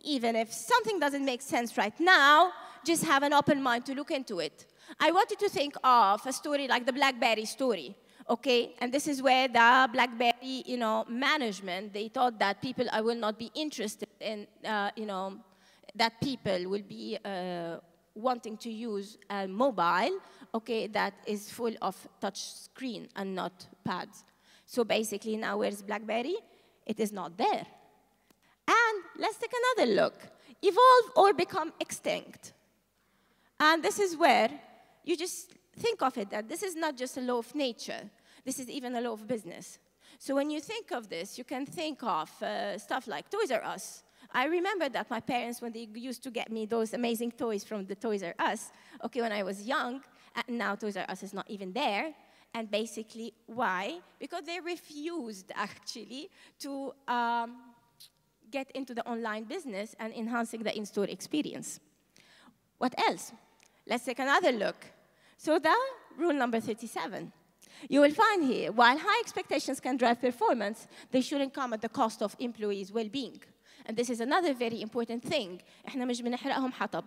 even if something doesn't make sense right now, just have an open mind to look into it. I wanted to think of a story like the BlackBerry story. Okay, and this is where the BlackBerry, management, they thought that people will not be interested in, that people will be wanting to use a mobile, okay, that is full of touch screen and not pads. So basically now where's BlackBerry? It is not there. And let's take another look. Evolve or become extinct. And this is where you just think of it that this is not just a law of nature. This is even a law of business. So when you think of this, you can think of stuff like Toys R Us. I remember that my parents, when they used to get me those amazing toys from the Toys R Us, okay, when I was young, and now Toys R Us is not even there. And basically, why? Because they refused, actually, to get into the online business and enhancing the in-store experience. What else? Let's take another look. So the rule number 37. You will find here, while high expectations can drive performance, they shouldn't come at the cost of employees' well-being. And this is another very important thing. إحنا مش بنحرقهم حطب.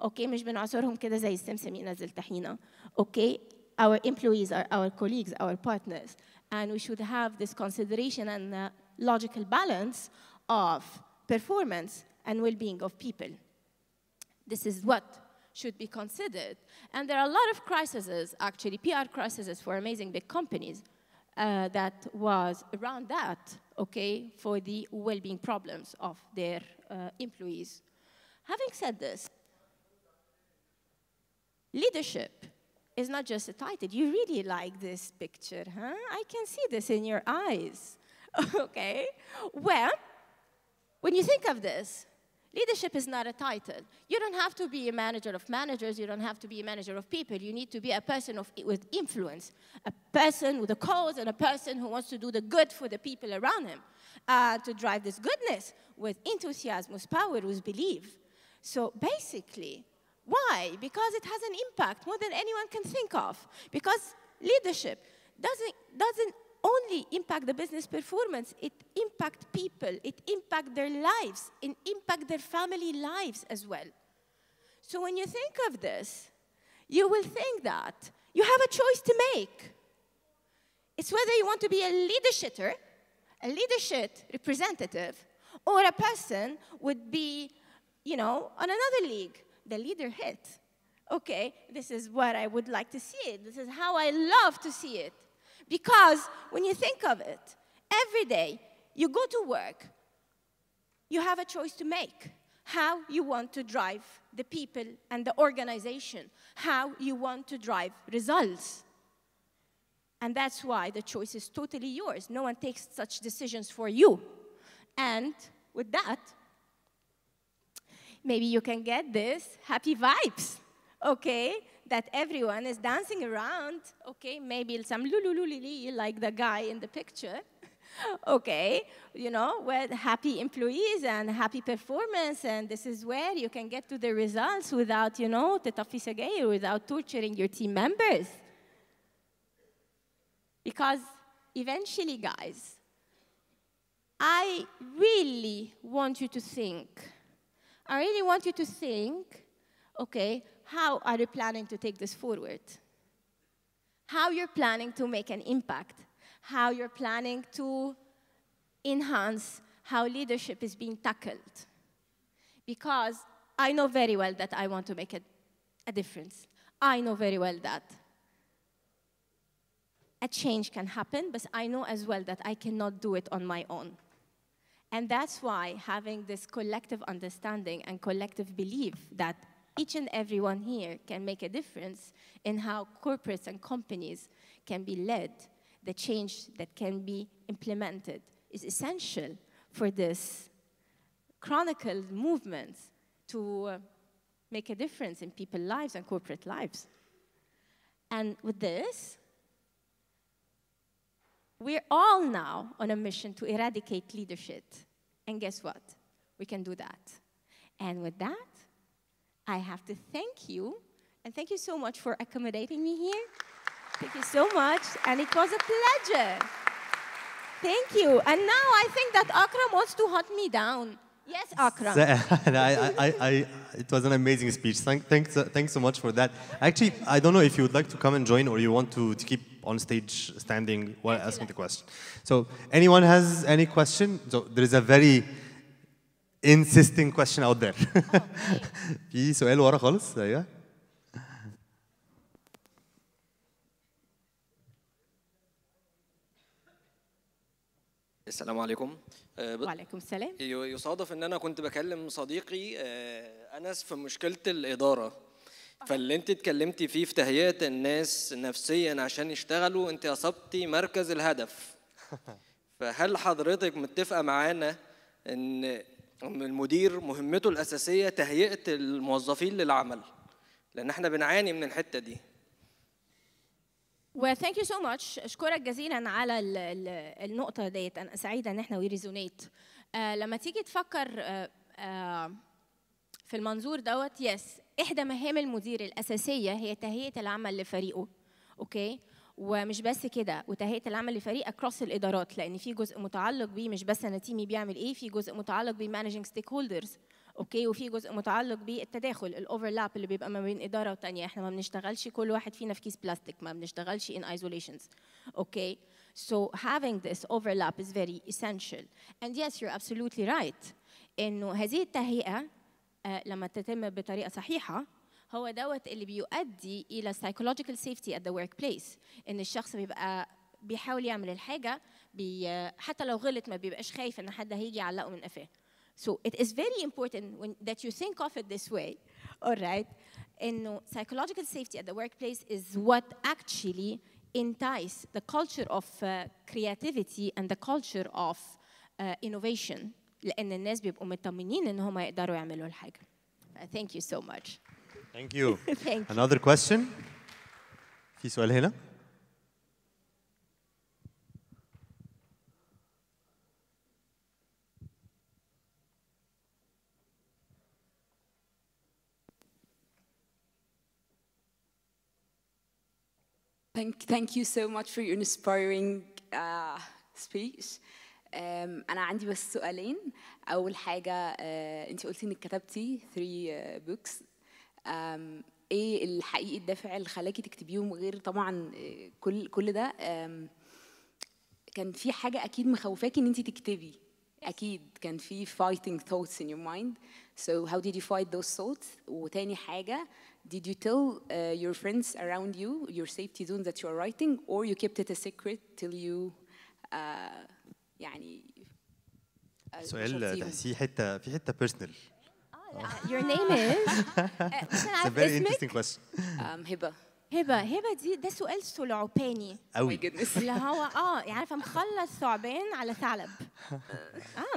Okay, مش بنعصرهم كده زي السمسم ينزل طحينة. Okay, our employees are our colleagues, our partners. And we should have this consideration and logical balance of performance and well-being of people. This is what should be considered. And there are a lot of crises, actually, PR crises for amazing big companies that was around that, okay, for the well-being problems of their employees. Having said this, leadership is not just a title. You really like this picture, huh? I can see this in your eyes, okay? Well, when you think of this, leadership is not a title. You don't have to be a manager of managers. You don't have to be a manager of people. You need to be a person with influence, a person with a cause, and a person who wants to do the good for the people around him, to drive this goodness with enthusiasm, with power, with belief. So basically, why? Because it has an impact more than anyone can think of. Because leadership doesn't only impact the business performance, it impacts people, it impacts their lives, it impacts their family lives as well. So when you think of this, you will think that you have a choice to make. It's whether you want to be a leadership representative, Or a person would be, you know, on another league. The leader hit. Okay, this is what I would like to see it. This is how I love to see it. Because when you think of it, every day you go to work, you have a choice to make. How you want to drive the people and the organization. How you want to drive results. And that's why the choice is totally yours. No one takes such decisions for you. And with that, maybe you can get this happy vibes, okay? That everyone is dancing around, okay? Maybe some lulululili like the guy in the picture, okay? You know, with happy employees and happy performance, and this is where you can get to the results without, you know, without torturing your team members. Because eventually, guys, I really want you to think. I really want you to think, okay, how are you planning to take this forward? How you're planning to make an impact? How you're planning to enhance how leadership is being tackled? Because I know very well that I want to make a difference. I know very well that a change can happen, but I know as well that I cannot do it on my own. And that's why having this collective understanding and collective belief that each and everyone here can make a difference in how corporates and companies can be led, the change that can be implemented is essential for this chronicled movement to make a difference in people's lives and corporate lives. And with this, we're all now on a mission to eradicate leadership. And guess what? We can do that. And with that, I have to thank you. And thank you so much for accommodating me here. Thank you so much. And it was a pleasure. Thank you. And now I think that Akram wants to hunt me down. Yes, Akram. It was an amazing speech. Thanks so much for that. Actually, I don't know if you would like to come and join or you want to keep on stage standing while asking the question. So anyone has any question? So there is a very insisting question out there. في سؤال ورا خالص. ايوه. السلام عليكم. وعليكم السلام. يصادف ان انا كنت بكلم صديقي انس في مشكله الاداره. فاللي انت اتكلمتي فيه في تهيئه الناس نفسيا عشان يشتغلوا، انت اصبتي مركز الهدف. فهل حضرتك متفقه معانا ان المدير مهمته الاساسيه تهيئه الموظفين للعمل؟ لان احنا بنعاني من الحته دي. Well, thank you so much. أشكرك جزيلا على النقطة ديت. أنا سعيدة إن إحنا ريزونيت. لما تيجي تفكر في المنظور دوت، يس، إحدى مهام المدير الأساسية هي تهيئة العمل لفريقه، أوكي؟ ومش بس كده، وتهيئة العمل لفريق أكروس الإدارات، لأن في جزء متعلق بيه مش بس أنا تيمي بيعمل إيه، في جزء متعلق بمانجينج ستيك هولدرز، اوكي، وفي جزء متعلق بالتداخل الاوفرلاب اللي بيبقى ما بين اداره وثانيه. احنا ما بنشتغلش كل واحد فينا في كيس بلاستيك، ما بنشتغلش in isolations, okay? So having this overlap is very essential. And yes, you're absolutely right. انه هذه التهيئه لما تتم بطريقه صحيحه هو دوت اللي بيؤدي الى psychological safety at the workplace. ان الشخص بيبقى بيحاول يعمل الحاجه حتى لو غلط ما بيبقاش خايف ان حد هيجي يعلقه من قفاه. So it is very important that you think of it this way, all right? إنه psychological safety at the workplace is what actually entice the culture of creativity and the culture of innovation. لأن الناس بيبقوا مطمنين إن هم يقدروا يعملوا الحاجة. Thank you so much. Thank you. Thank you. Another question? في سؤال هنا؟ Thank you so much for your inspiring speech. أنا عندي بس سؤالين. أول حاجة أنت قلتي إنك كتبتي 3 books. إيه الحقيقي الدافع اللي خلاكي تكتبيهم غير طبعا كل ده؟ كان في حاجة أكيد مخوفاكي إن أنت تكتبي أكيد كان في fighting thoughts in your mind. So how did you fight those thoughts? وتاني حاجة, did you tell your friends around you your safety zone that you are writing, or you kept it a secret till you يعني سؤال تحسيه حتة في حتة personal. Your name is It's a very interesting question. هبة. هبة دي ده سؤال سلعباني قوي. اللي هو يعني عارفه مخلص ثعبان على ثعلب.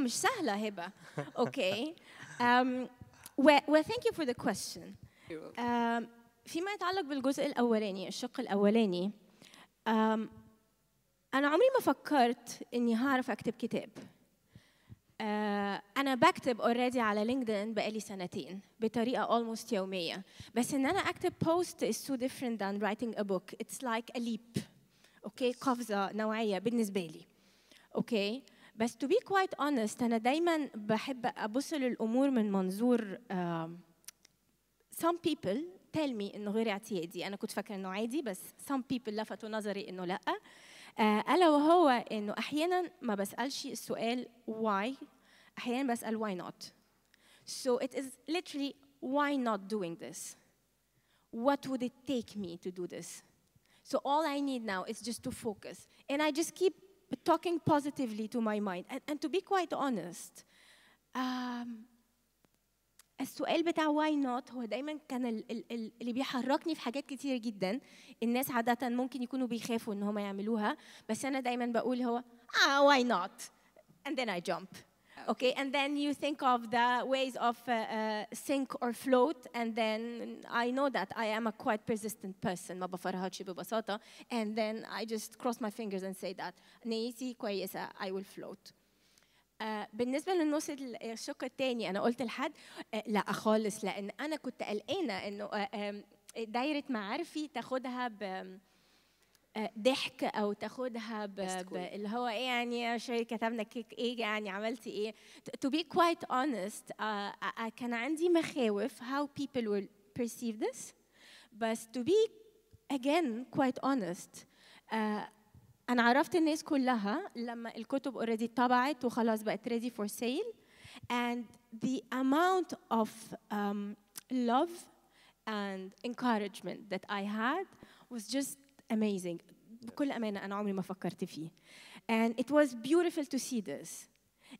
مش سهله هبة. اوكي. Well, thank you for the question. فيما يتعلق بالجزء الأولاني الشق الأولاني أنا عمري ما فكرت إني هعرف أكتب كتاب. أنا بكتب already على لينكدين بقالي سنتين بطريقة almost يومية، بس إن أنا أكتب post is so different than writing a book. It's like a leap. أوكي قفزة نوعية بالنسبة لي. أوكي بس to be quite honest أنا دايماً بحب أبص للأمور من منظور some people tell me إنه غير اعتيادي. أنا كنت فاكرة إنه عادي، بس some people لفتوا نظري إنه لأ. ألا وهو إنه أحياناً ما بسألش السؤال why، أحياناً بسأل why not. So it is literally why not doing this? What would it take me to do this? So all I need now is just to focus. And I just keep talking positively to my mind. And to be quite honest, السؤال بتاع why not هو دايما كان اللي بيحركني في حاجات كتير جدا. الناس عادة ممكن يكونوا بيخافوا ان هم يعملوها، بس انا دايما بقول هو why not, and then I jump. Okay, and then you think of the ways of sink or float, and then I know that I am a quite persistent person. ما بفرهدش ببساطة, and then I just cross my fingers and say that نيتي كويسة, I will float. بالنسبة للنص الشق الثاني أنا قلت لحد لا خالص، لأن أنا كنت قلقانة إنه دايرة معارفي تاخدها ضحك أو تاخدها اللي هو إيه يعني شوية كتبنا كيك إيه يعني عملتي إيه. To be quite honest كان عندي مخاوف how people will perceive this. But to be again quite honest أنا عرفت الناس كلها لما الكتب already اتطبعت وخلاص بقت ready for sale, and the amount of love and encouragement that I had was just amazing. بكل أمانة أنا عمري ما فكرت فيه. And it was beautiful to see this.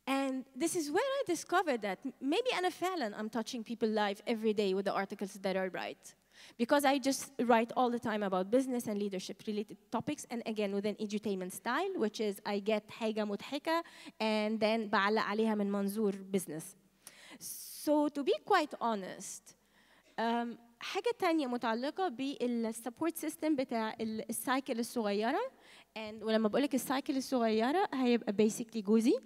And this is where I discovered that maybe أنا فعلا I'm touching people's life every day with the articles that I write. Because I just write all the time about business and leadership related topics, and again with an edutainment style, which is I get حاجة مضحكة and then بعلق عليها من منظور business. So to be quite honest, حاجة تانية متعلقة بالsupport system بتاع السايكل الصغيرة. and ولما بقولك السايكل الصغيرة هيبقى basically جوزي.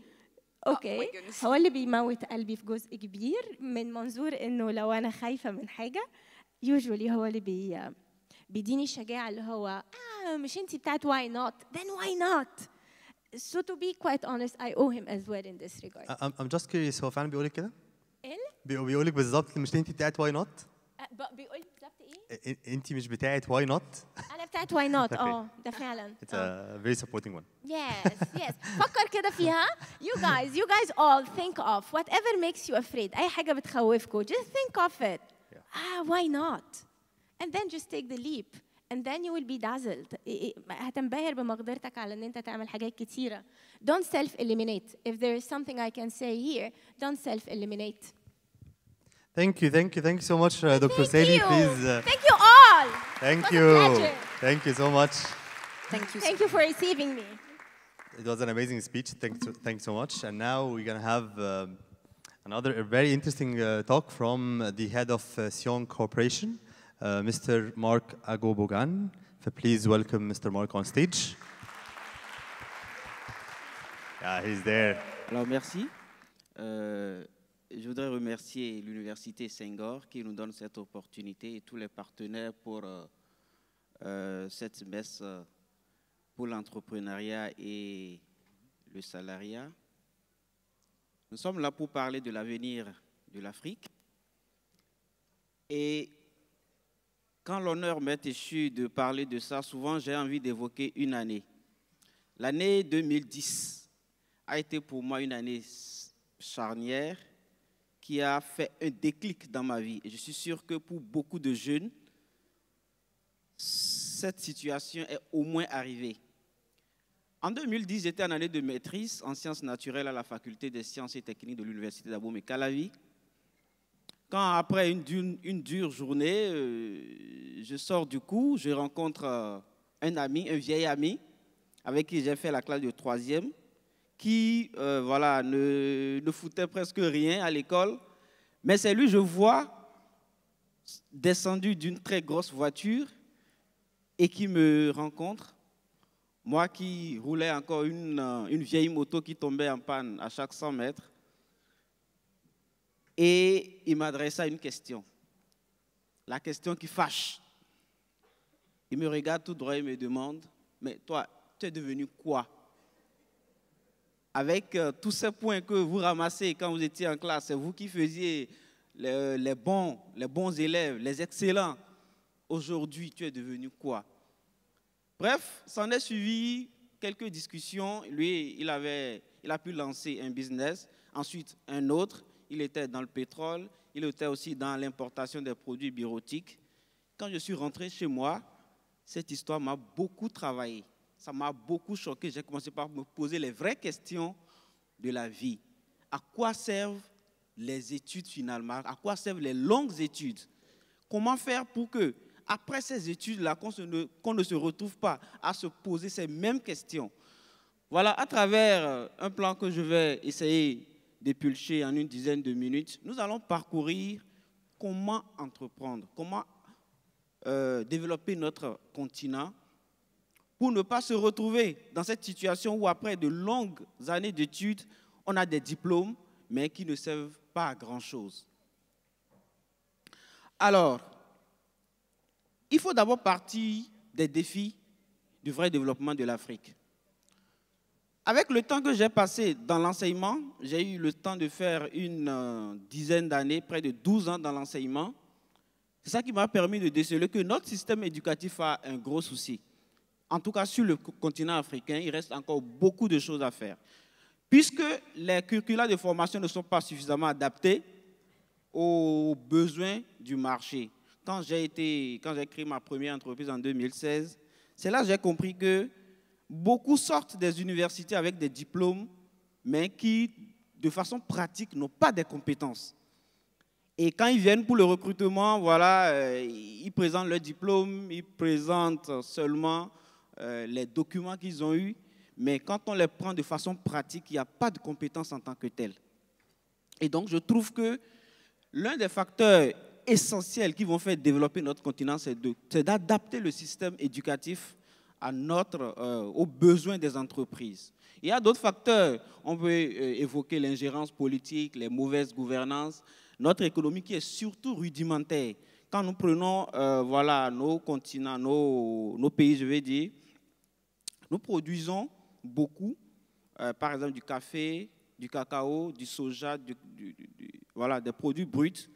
اوكي هو اللي بيموت قلبي في جزء كبير من منظور انه لو انا خايفة من حاجة usually هو اللي بيديني الشجاعة اللي هو مش انتي بتاعت why not, then why not. So to be quite honest I owe him as well in this regard. I'm just curious, هو فعلا بيقولك كده؟ ايه؟ بيقولك بالظبط مش انتي بتاعت why not؟ بيقول بالظبط ايه؟ انتي مش بتاعت why not؟ انا بتاعت why not. ده فعلا. It's a very supporting one. Yes. فكر كده فيها. You guys all think of whatever makes you afraid. اي حاجة بتخوفكوا just think of it. Why not? And then just take the leap. And then you will be dazzled. هتنبهر بمقدرتك على ان انت تعمل حاجات كتيرة. Don't self-eliminate. If there is something I can say here, don't self-eliminate. Thank you so much, Dr. Sally. Please. Thank you all. Thank you. Thank you so much. Thank you for receiving me. It was an amazing speech. Thank you so much. And now we're gonna have another very interesting talk from the head of Sion Corporation, Mr. Mark Agobogan. Please welcome Mr. Mark on stage. Yeah, he's there. Alors merci. Je voudrais remercier l'Université Senghor qui nous donne cette opportunité et tous les partenaires pour cette messe pour l'entrepreneuriat et le salariat. Nous sommes là pour parler de l'avenir de l'Afrique. Et quand l'honneur m'est échu de parler de ça, souvent j'ai envie d'évoquer une année. L'année 2010 a été pour moi une année charnière qui a fait un déclic dans ma vie. Et je suis sûr que pour beaucoup de jeunes, cette situation est au moins arrivée. En 2010, j'étais en année de maîtrise en sciences naturelles à la faculté des sciences et techniques de l'université d'Abomey-Calavi. Quand après une dure journée, je sors du cours, je rencontre un ami, un vieil ami, avec qui j'ai fait la classe de 3e, qui voilà, ne foutait presque rien à l'école. Mais c'est lui, je vois, descendu d'une très grosse voiture et qui me rencontre. Moi qui roulais encore une vieille moto qui tombait en panne à chaque 100 mètres. Et il m'adressa une question. La question qui fâche. Il me regarde tout droit et me demande, mais toi, tu es devenu quoi? Avec tous ces points que vous ramassez quand vous étiez en classe, c'est vous qui faisiez les bons élèves, les excellents. Aujourd'hui, tu es devenu quoi? Bref, s'en est suivi quelques discussions. Lui, il a pu lancer un business, ensuite un autre. Il était dans le pétrole, il était aussi dans l'importation des produits bureautiques. Quand je suis rentré chez moi, cette histoire m'a beaucoup travaillé. Ça m'a beaucoup choqué. J'ai commencé par me poser les vraies questions de la vie. À quoi servent les études finalement? À quoi servent les longues études? Comment faire pour que, après ces études-là, qu'on ne se retrouve pas à se poser ces mêmes questions? Voilà, à travers un plan que je vais essayer d'épulcher en une dizaine de minutes, nous allons parcourir comment entreprendre, comment développer notre continent pour ne pas se retrouver dans cette situation où après de longues années d'études, on a des diplômes, mais qui ne servent pas à grand-chose. Alors, il faut d'abord partir des défis du vrai développement de l'Afrique. Avec le temps que j'ai passé dans l'enseignement, j'ai eu le temps de faire une dizaine d'années, près de 12 ans dans l'enseignement. C'est ça qui m'a permis de déceler que notre système éducatif a un gros souci. En tout cas, sur le continent africain, il reste encore beaucoup de choses à faire. Puisque les curricula de formation ne sont pas suffisamment adaptés aux besoins du marché. Quand j'ai créé ma première entreprise en 2016, c'est là que j'ai compris que beaucoup sortent des universités avec des diplômes, mais qui, de façon pratique, n'ont pas des compétences. Et quand ils viennent pour le recrutement, voilà, ils présentent leur diplôme, ils présentent seulement les documents qu'ils ont eus, mais quand on les prend de façon pratique, il n'y a pas de compétences en tant que telles. Et donc, je trouve que l'un des facteurs essentiels qui vont faire développer notre continent, c'est d'adapter le système éducatif aux besoins des entreprises. Il y a d'autres facteurs. On peut évoquer l'ingérence politique, les mauvaises gouvernances, notre économie qui est surtout rudimentaire. Quand nous prenons voilà, nos continents, nos pays, je vais dire, nous produisons beaucoup, par exemple du café, du cacao, du soja, voilà, des produits bruts,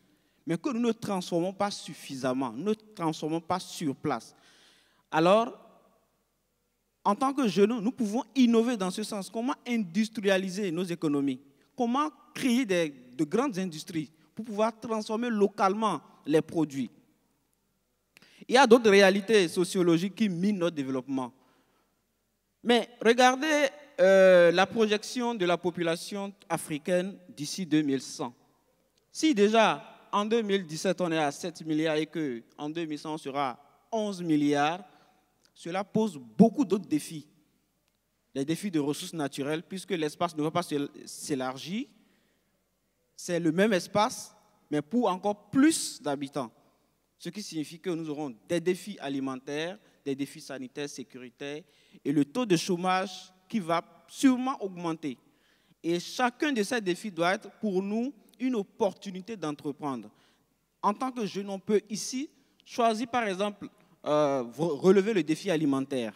mais que nous ne transformons pas suffisamment, ne transformons pas sur place. Alors, en tant que jeunes, nous pouvons innover dans ce sens. Comment industrialiser nos économies? Comment créer de grandes industries pour pouvoir transformer localement les produits? Il y a d'autres réalités sociologiques qui minent notre développement. Mais regardez la projection de la population africaine d'ici 2100. Si déjà en 2017 on est à 7 milliards et qu'en 2100 on sera à 11 milliards, cela pose beaucoup d'autres défis. Les défis de ressources naturelles, puisque l'espace ne va pas s'élargir. C'est le même espace, mais pour encore plus d'habitants. Ce qui signifie que nous aurons des défis alimentaires, des défis sanitaires, sécuritaires, et le taux de chômage qui va sûrement augmenter. Et chacun de ces défis doit être pour nous une opportunité d'entreprendre. En tant que jeune, on peut ici choisir par exemple relever le défi alimentaire,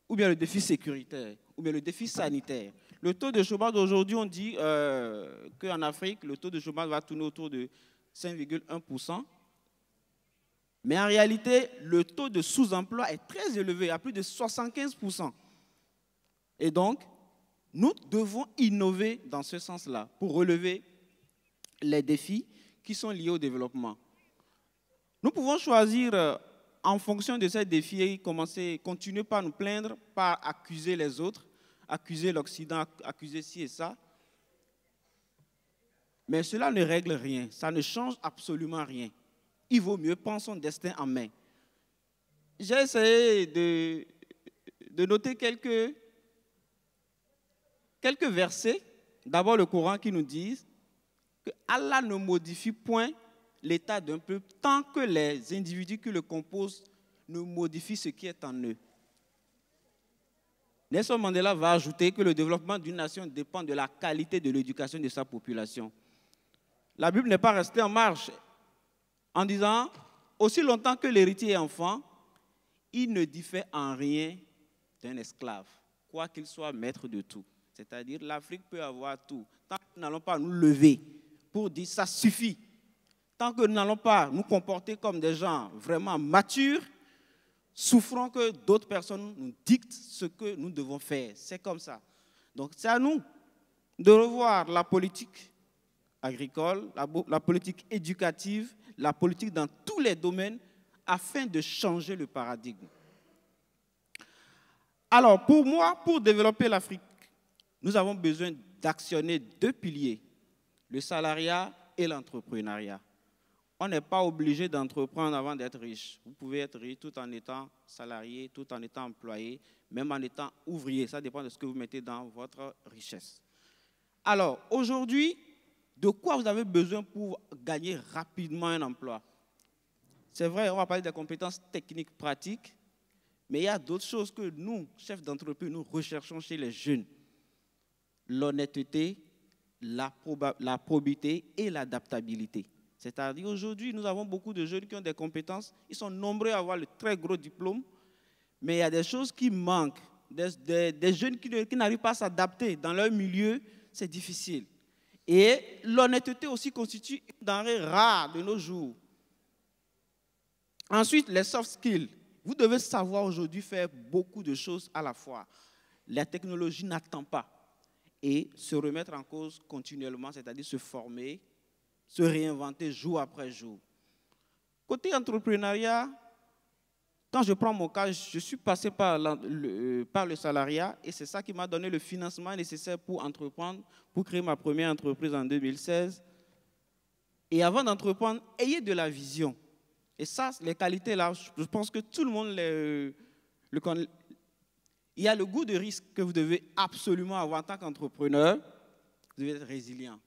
ou bien le défi sécuritaire, ou bien le défi sanitaire. Le taux de chômage aujourd'hui, on dit qu'en Afrique, le taux de chômage va tourner autour de 5,1%. Mais en réalité, le taux de sous-emploi est très élevé, à plus de 75%. Et donc, Nous devons innover dans ce sens-là pour relever les défis qui sont liés au développement. Nous pouvons choisir en fonction de ces défis, continuer par nous plaindre, par accuser les autres, accuser l'Occident, accuser ci et ça. Mais cela ne règle rien, ça ne change absolument rien. Il vaut mieux prendre son destin en main. J'ai essayé de noter quelques versets. D'abord le Coran qui nous dit que Allah ne modifie point l'état d'un peuple tant que les individus qui le composent ne modifient ce qui est en eux. Nelson Mandela va ajouter que le développement d'une nation dépend de la qualité de l'éducation de sa population. La Bible n'est pas restée en marche en disant « Aussi longtemps que l'héritier est enfant, il ne diffère en rien d'un esclave, quoi qu'il soit maître de tout. » C'est-à-dire l'Afrique peut avoir tout. Tant que nous n'allons pas nous lever pour dire « ça suffit », tant que nous n'allons pas nous comporter comme des gens vraiment matures, souffrons que d'autres personnes nous dictent ce que nous devons faire. C'est comme ça. Donc c'est à nous de revoir la politique agricole, la politique éducative, la politique dans tous les domaines afin de changer le paradigme. Alors pour moi, pour développer l'Afrique, nous avons besoin d'actionner deux piliers, le salariat et l'entrepreneuriat. On n'est pas obligé d'entreprendre avant d'être riche. Vous pouvez être riche tout en étant salarié, tout en étant employé, même en étant ouvrier. Ça dépend de ce que vous mettez dans votre richesse. Alors, aujourd'hui, de quoi vous avez besoin pour gagner rapidement un emploi? C'est vrai, on va parler des compétences techniques pratiques, mais il y a d'autres choses que nous, chefs d'entreprise, nous recherchons chez les jeunes. L'honnêteté, la probité et l'adaptabilité. C'est-à-dire aujourd'hui, nous avons beaucoup de jeunes qui ont des compétences. Ils sont nombreux à avoir le très gros diplôme, mais il y a des choses qui manquent. Des jeunes qui n'arrivent pas à s'adapter dans leur milieu, c'est difficile. Et l'honnêteté aussi constitue une denrée rare de nos jours. Ensuite, les soft skills. Vous devez savoir aujourd'hui faire beaucoup de choses à la fois. La technologie n'attend pas. Et se remettre en cause continuellement, c'est-à-dire se former, se réinventer jour après jour. Côté entrepreneuriat, quand je prends mon cas, je suis passé par le salariat et c'est ça qui m'a donné le financement nécessaire pour entreprendre, pour créer ma première entreprise en 2016. Et avant d'entreprendre, ayez de la vision. Et ça, les qualités-là, je pense que tout le monde le connaît. Il y a le goût de risque que vous devez absolument avoir en tant qu'entrepreneur. Vous devez être résilient.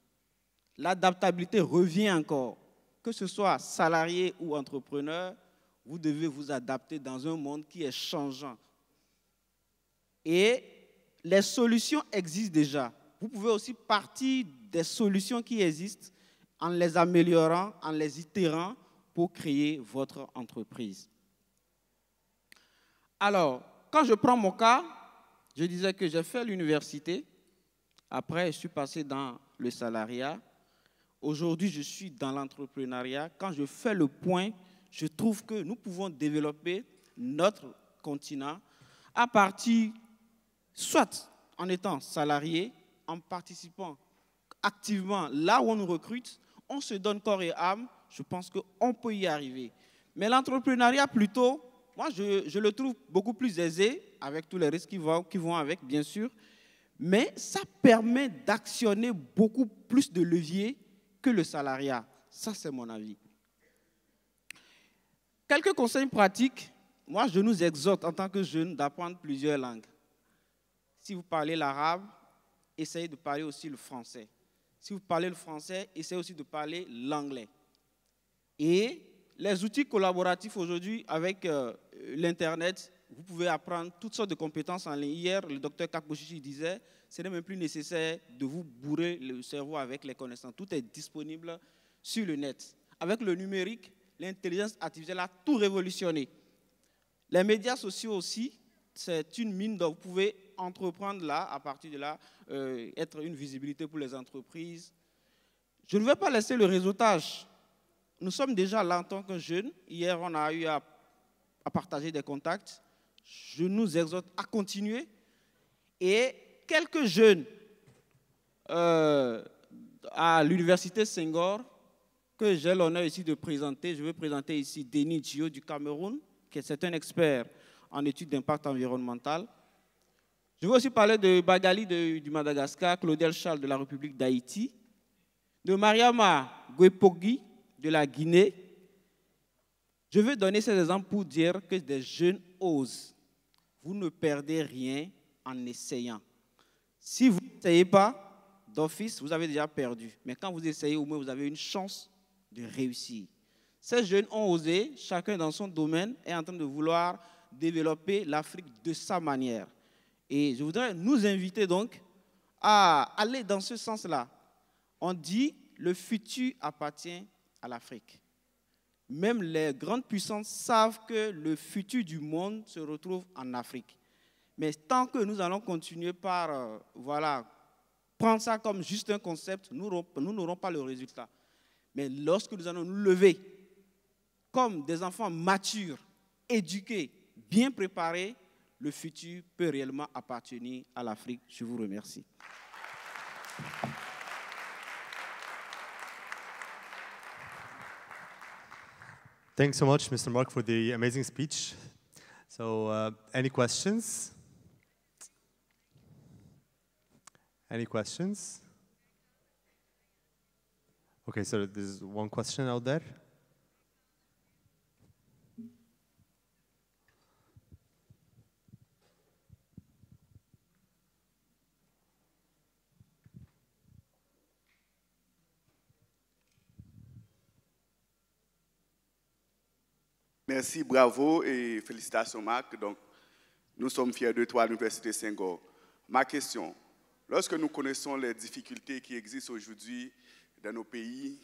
L'adaptabilité revient encore. Que ce soit salarié ou entrepreneur, vous devez vous adapter dans un monde qui est changeant. Et les solutions existent déjà. Vous pouvez aussi partir des solutions qui existent en les améliorant, en les itérant pour créer votre entreprise. Alors, quand je prends mon cas, je disais que j'ai fait l'université. Après, je suis passé dans le salariat. Aujourd'hui, je suis dans l'entrepreneuriat. Quand je fais le point, je trouve que nous pouvons développer notre continent à partir, soit en étant salarié, en participant activement là où on nous recrute, on se donne corps et âme, je pense qu'on peut y arriver. Mais l'entrepreneuriat, plutôt, moi, je le trouve beaucoup plus aisé, avec tous les risques qui vont avec, bien sûr, mais ça permet d'actionner beaucoup plus de leviers que le salariat. Ça, c'est mon avis. Quelques conseils pratiques. Moi, je nous exhorte en tant que jeunes d'apprendre plusieurs langues. Si vous parlez l'arabe, essayez de parler aussi le français. Si vous parlez le français, essayez aussi de parler l'anglais. Et les outils collaboratifs aujourd'hui, avec l'Internet, vous pouvez apprendre toutes sortes de compétences en ligne. Hier, le docteur Kakboshichi disait, ce n'est même plus nécessaire de vous bourrer le cerveau avec les connaissances. Tout est disponible sur le net. Avec le numérique, l'intelligence artificielle a tout révolutionné. Les médias sociaux aussi, c'est une mine dont vous pouvez entreprendre là, à partir de là, être une visibilité pour les entreprises. Je ne vais pas laisser le réseautage. Nous sommes déjà là en tant que jeunes. Hier, on a eu à partager des contacts. Je nous exhorte à continuer. Et quelques jeunes à l'université Senghor que j'ai l'honneur ici de présenter. Je veux présenter ici Denis Gio du Cameroun, qui est un expert en études d'impact environnemental. Je veux aussi parler de Bagali du Madagascar, Claudel Charles de la République d'Haïti, de Mariama Guepogui de la Guinée. Je veux donner ces exemples pour dire que des jeunes osent. Vous ne perdez rien en essayant. Si vous n'essayez pas, d'office, vous avez déjà perdu. Mais quand vous essayez, au moins, vous avez une chance de réussir. Ces jeunes ont osé, chacun dans son domaine, est en train de vouloir développer l'Afrique de sa manière. Et je voudrais nous inviter donc à aller dans ce sens-là. On dit le futur appartient à l'Afrique. Même les grandes puissances savent que le futur du monde se retrouve en Afrique. Mais tant que nous allons continuer par prendre ça comme juste un concept, nous n'aurons pas le résultat. Mais lorsque nous allons nous lever comme des enfants matures, éduqués, bien préparés, le futur peut réellement appartenir à l'Afrique. Je vous remercie. Thanks so much, Mr. Mark, for the amazing speech. So, any questions? Any questions? Okay, so there's one question out there. Merci, bravo et félicitations Marc. Donc, nous sommes fiers de toi à l'Université Senghor. Ma question, lorsque nous connaissons les difficultés qui existent aujourd'hui dans nos pays,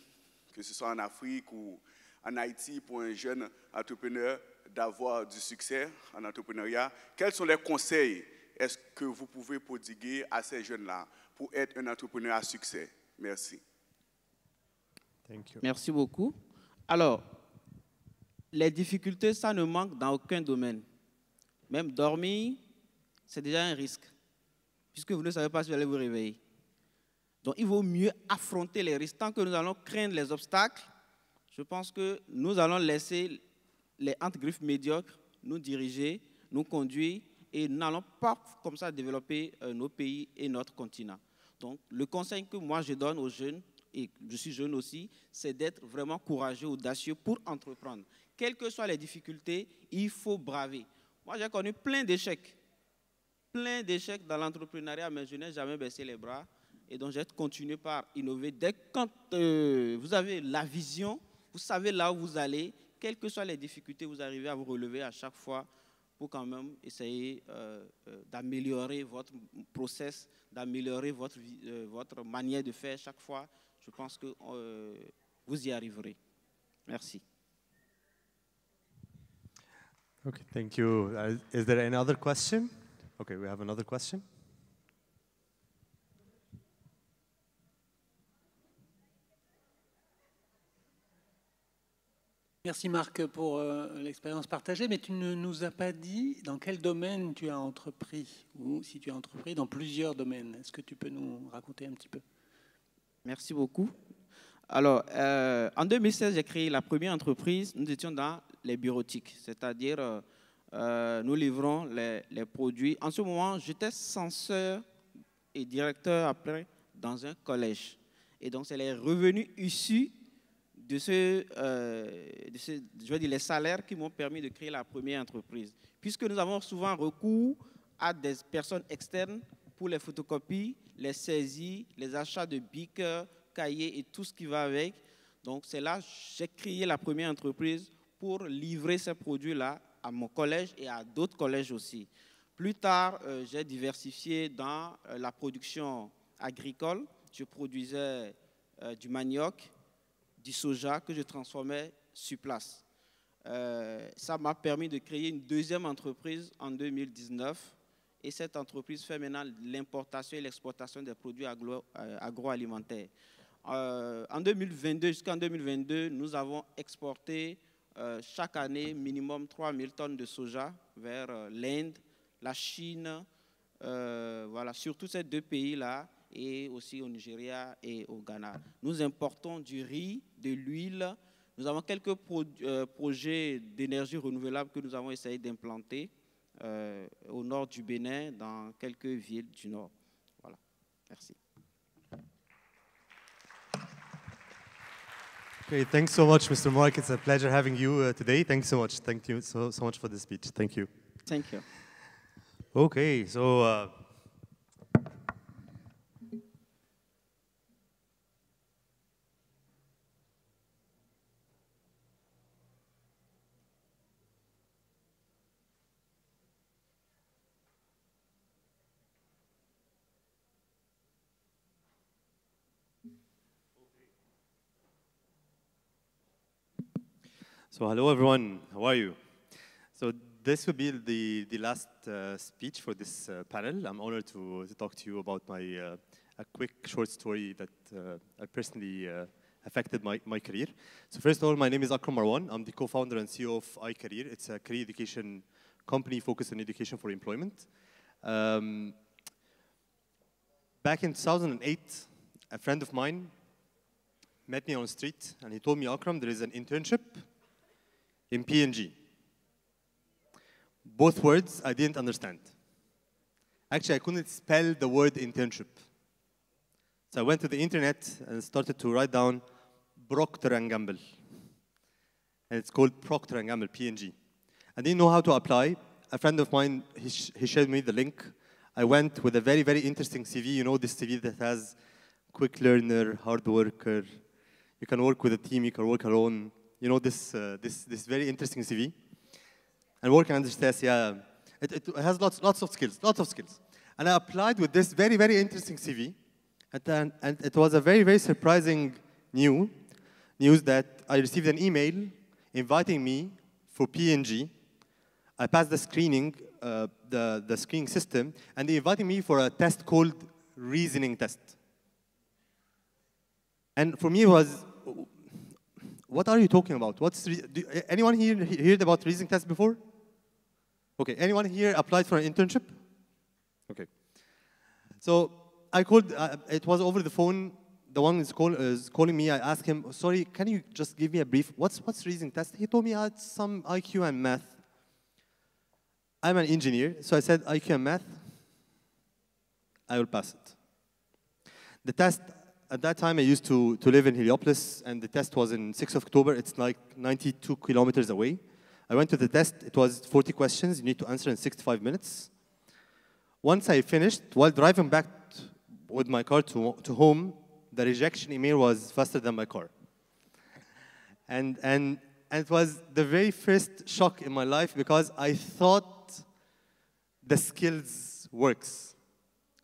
que ce soit en Afrique ou en Haïti, pour un jeune entrepreneur d'avoir du succès en entrepreneuriat, quels sont les conseils est-ce que vous pouvez prodiguer à ces jeunes-là pour être un entrepreneur à succès? Merci. Thank you. Merci beaucoup. Alors, les difficultés, ça ne manque dans aucun domaine. Même dormir, c'est déjà un risque, puisque vous ne savez pas si vous allez vous réveiller. Donc, il vaut mieux affronter les risques. Tant que nous allons craindre les obstacles, je pense que nous allons laisser les entre-griffes médiocres nous diriger, nous conduire, et nous n'allons pas comme ça développer nos pays et notre continent. Donc, le conseil que moi je donne aux jeunes, et je suis jeune aussi, c'est d'être vraiment courageux, audacieux pour entreprendre. Quelles que soient les difficultés, il faut braver. Moi, j'ai connu plein d'échecs dans l'entrepreneuriat, mais je n'ai jamais baissé les bras. Et donc, j'ai continué par innover. Dès que quand vous avez la vision, vous savez là où vous allez, quelles que soient les difficultés, vous arrivez à vous relever à chaque fois pour quand même essayer d'améliorer votre process, d'améliorer votre manière de faire chaque fois. Je pense que vous y arriverez. Merci. Okay, thank you. Is there any other question? Okay, we have another question. Merci Marc pour l'expérience partagée, mais tu ne nous as pas dit dans quel domaine tu as entrepris, ou si tu as entrepris dans plusieurs domaines. Est-ce que tu peux nous raconter un petit peu? Merci beaucoup. Alors, en 2016, j'ai créé la première entreprise. Nous étions dans les bureautiques, c'est-à-dire nous livrons les produits. En ce moment, j'étais censeur et directeur après dans un collège. Et donc, c'est les revenus issus de je veux dire, les salaires qui m'ont permis de créer la première entreprise. Puisque nous avons souvent recours à des personnes externes pour les photocopies, les saisies, les achats de bics, cahiers et tout ce qui va avec. Donc, c'est là que j'ai créé la première entreprise pour livrer ces produits-là à mon collège et à d'autres collèges aussi. Plus tard, j'ai diversifié dans la production agricole. Je produisais du manioc, du soja que je transformais sur place. Ça m'a permis de créer une deuxième entreprise en 2019. Et cette entreprise fait maintenant l'importation et l'exportation des produits agroalimentaires. En 2022, jusqu'en 2022, nous avons exporté chaque année minimum 3000 tonnes de soja vers l'Inde, la Chine, voilà, surtout ces deux pays-là, et aussi au Nigeria et au Ghana. Nous importons du riz, de l'huile. Nous avons quelques projets d'énergie renouvelable que nous avons essayé d'implanter au nord du Bénin, dans quelques villes du nord. Voilà, merci. Okay, thanks so much, Mr. Mark. It's a pleasure having you today. Thanks so much. Thank you so much for the speech. Thank you. Thank you. Okay, so hello everyone. How are you? So this will be the last speech for this panel. I'm honored to talk to you about my a quick short story that I personally affected my career. So first of all, my name is Akram Marwan. I'm the co-founder and CEO of iCareer. It's a career education company focused on education for employment. Back in 2008, a friend of mine met me on the street and he told me, Akram, there is an internship in P&G. Both words I didn't understand. Actually, I couldn't spell the word internship. So I went to the internet and started to write down Procter & Gamble. And it's called Procter & Gamble, P&G. I didn't know how to apply. A friend of mine, he shared me the link. I went with a very, very interesting CV. You know, this CV that has quick learner, hard worker. You can work with a team, you can work alone. You know, this very interesting CV. And working under stress, yeah, it has lots of skills. And I applied with this very, very interesting CV. And it was a very, very surprising news that I received an email inviting me for P&G. I passed the screening, the screening system, and they invited me for a test called reasoning test. And for me, it was, what are you talking about? Anyone here heard about reasoning test before? Okay, anyone here applied for an internship? Okay. So I called, it was over the phone. The one is calling me. I asked him, sorry, can you just give me a brief? What's reasoning test? He told me it's some IQ and math. I'm an engineer, so I said IQ and math. I will pass it. The test, at that time I used to live in Heliopolis, and the test was in 6th of October. It's like 92 kilometers away. I went to the test. It was 40 questions. You need to answer in 65 minutes. Once I finished, while driving back with my car to home, the rejection email was faster than my car. And it was the very first shock in my life because I thought the skills works.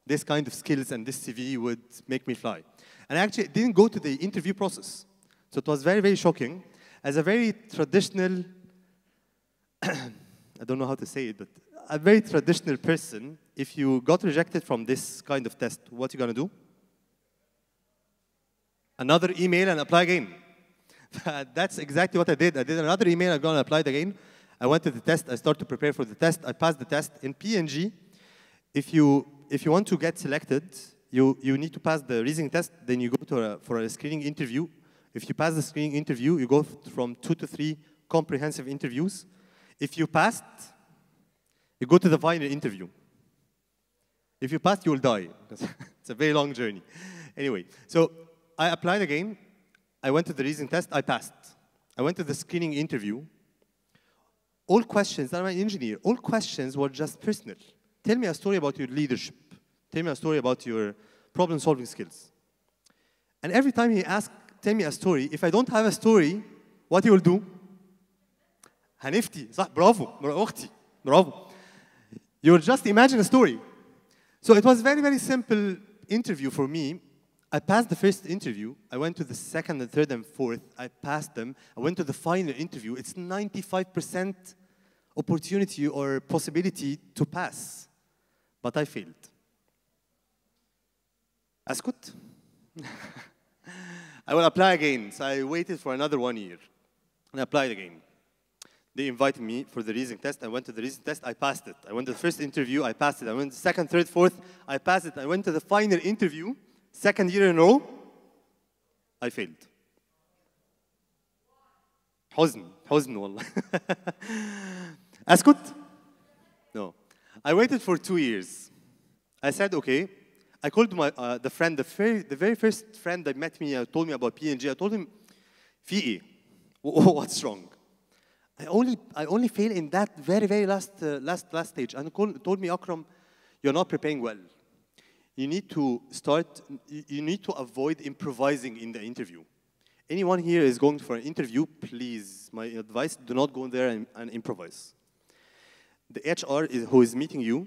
This kind of skills and this CV would make me fly. And I actually didn't go to the interview process. So it was very, very shocking. As a very traditional, I don't know how to say it, but a very traditional person, if you got rejected from this kind of test, what are you going to do? Another email and apply again. That's exactly what I did. I did another email, I'm going to apply it again. I went to the test, I started to prepare for the test, I passed the test. In P&G, if you want to get selected, you need to pass the reasoning test, then you go for a screening interview. If you pass the screening interview, you go from 2 to 3 comprehensive interviews. If you passed, you go to the final interview. If you passed, you will die. It's a very long journey. Anyway, so I applied again. I went to the reasoning test. I passed. I went to the screening interview. All questions, I'm an engineer, all questions were just personal. Tell me a story about your leadership. Tell me a story about your problem-solving skills. And every time he asked, tell me a story, if I don't have a story, what he will do? هنفتي صح برافو أختي برافو. You will just imagine a story. So it was very, very simple interview for me. I passed the first interview. I went to the second and third and fourth. I passed them. I went to the final interview. It's 95% opportunity or possibility to pass. But I failed. أسكت? I will apply again. So I waited for another 1 year. And I applied again. They invited me for the reasoning test. I went to the reasoning test. I passed it. I went to the first interview. I passed it. I went to the second, third, fourth. I passed it. I went to the final interview. Second year in a row. I failed. حزن والله. أسكت? No. I waited for 2 years. I said, okay. I called my the friend, the very first friend that met me, told me about P&G. I told him, في إيه? What's wrong? I only fail in that very last stage. And told me, Akram, you're not preparing well. You need to avoid improvising in the interview. Anyone here is going for an interview, please, my advice, do not go there and improvise. The HR who is meeting you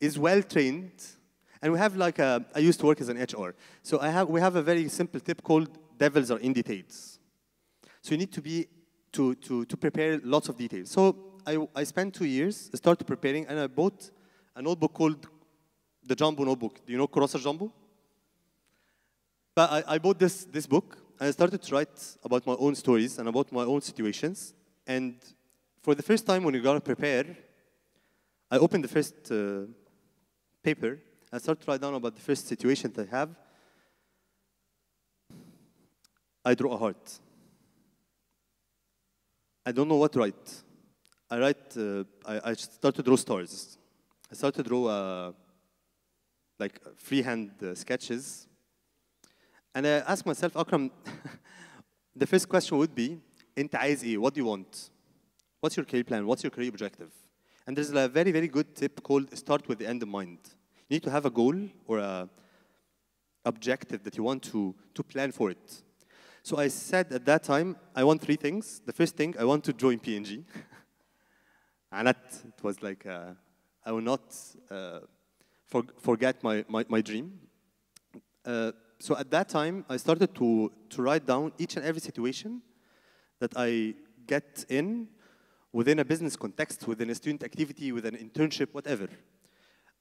is well trained, and we have like I used to work as an HR. So we have a very simple tip called devils are in details. So you need to prepare lots of details. So I spent 2 years, I started preparing, and I bought a notebook called the Jumbo Notebook. Do you know Kurasa Jumbo? But I bought this book, and I started to write about my own stories and about my own situations. And for the first time when you gotta prepare, I opened the first paper. I started to write down about the first situation that I have. I draw a heart. I don't know what to write. I started to draw stars. I started to draw like freehand sketches. And I asked myself, Akram, the first question would be, أنت عايز إيه? What do you want? What's your career plan? What's your career objective? And there's a very good tip called start with the end in mind. You need to have a goal or an objective that you want to plan for it. So I said at that time, I want 3 things. The first thing, I want to join P&G. And it was like, I will not forget my dream. So at that time, I started to write down each and every situation that I get in within a business context, within a student activity, with an internship, whatever.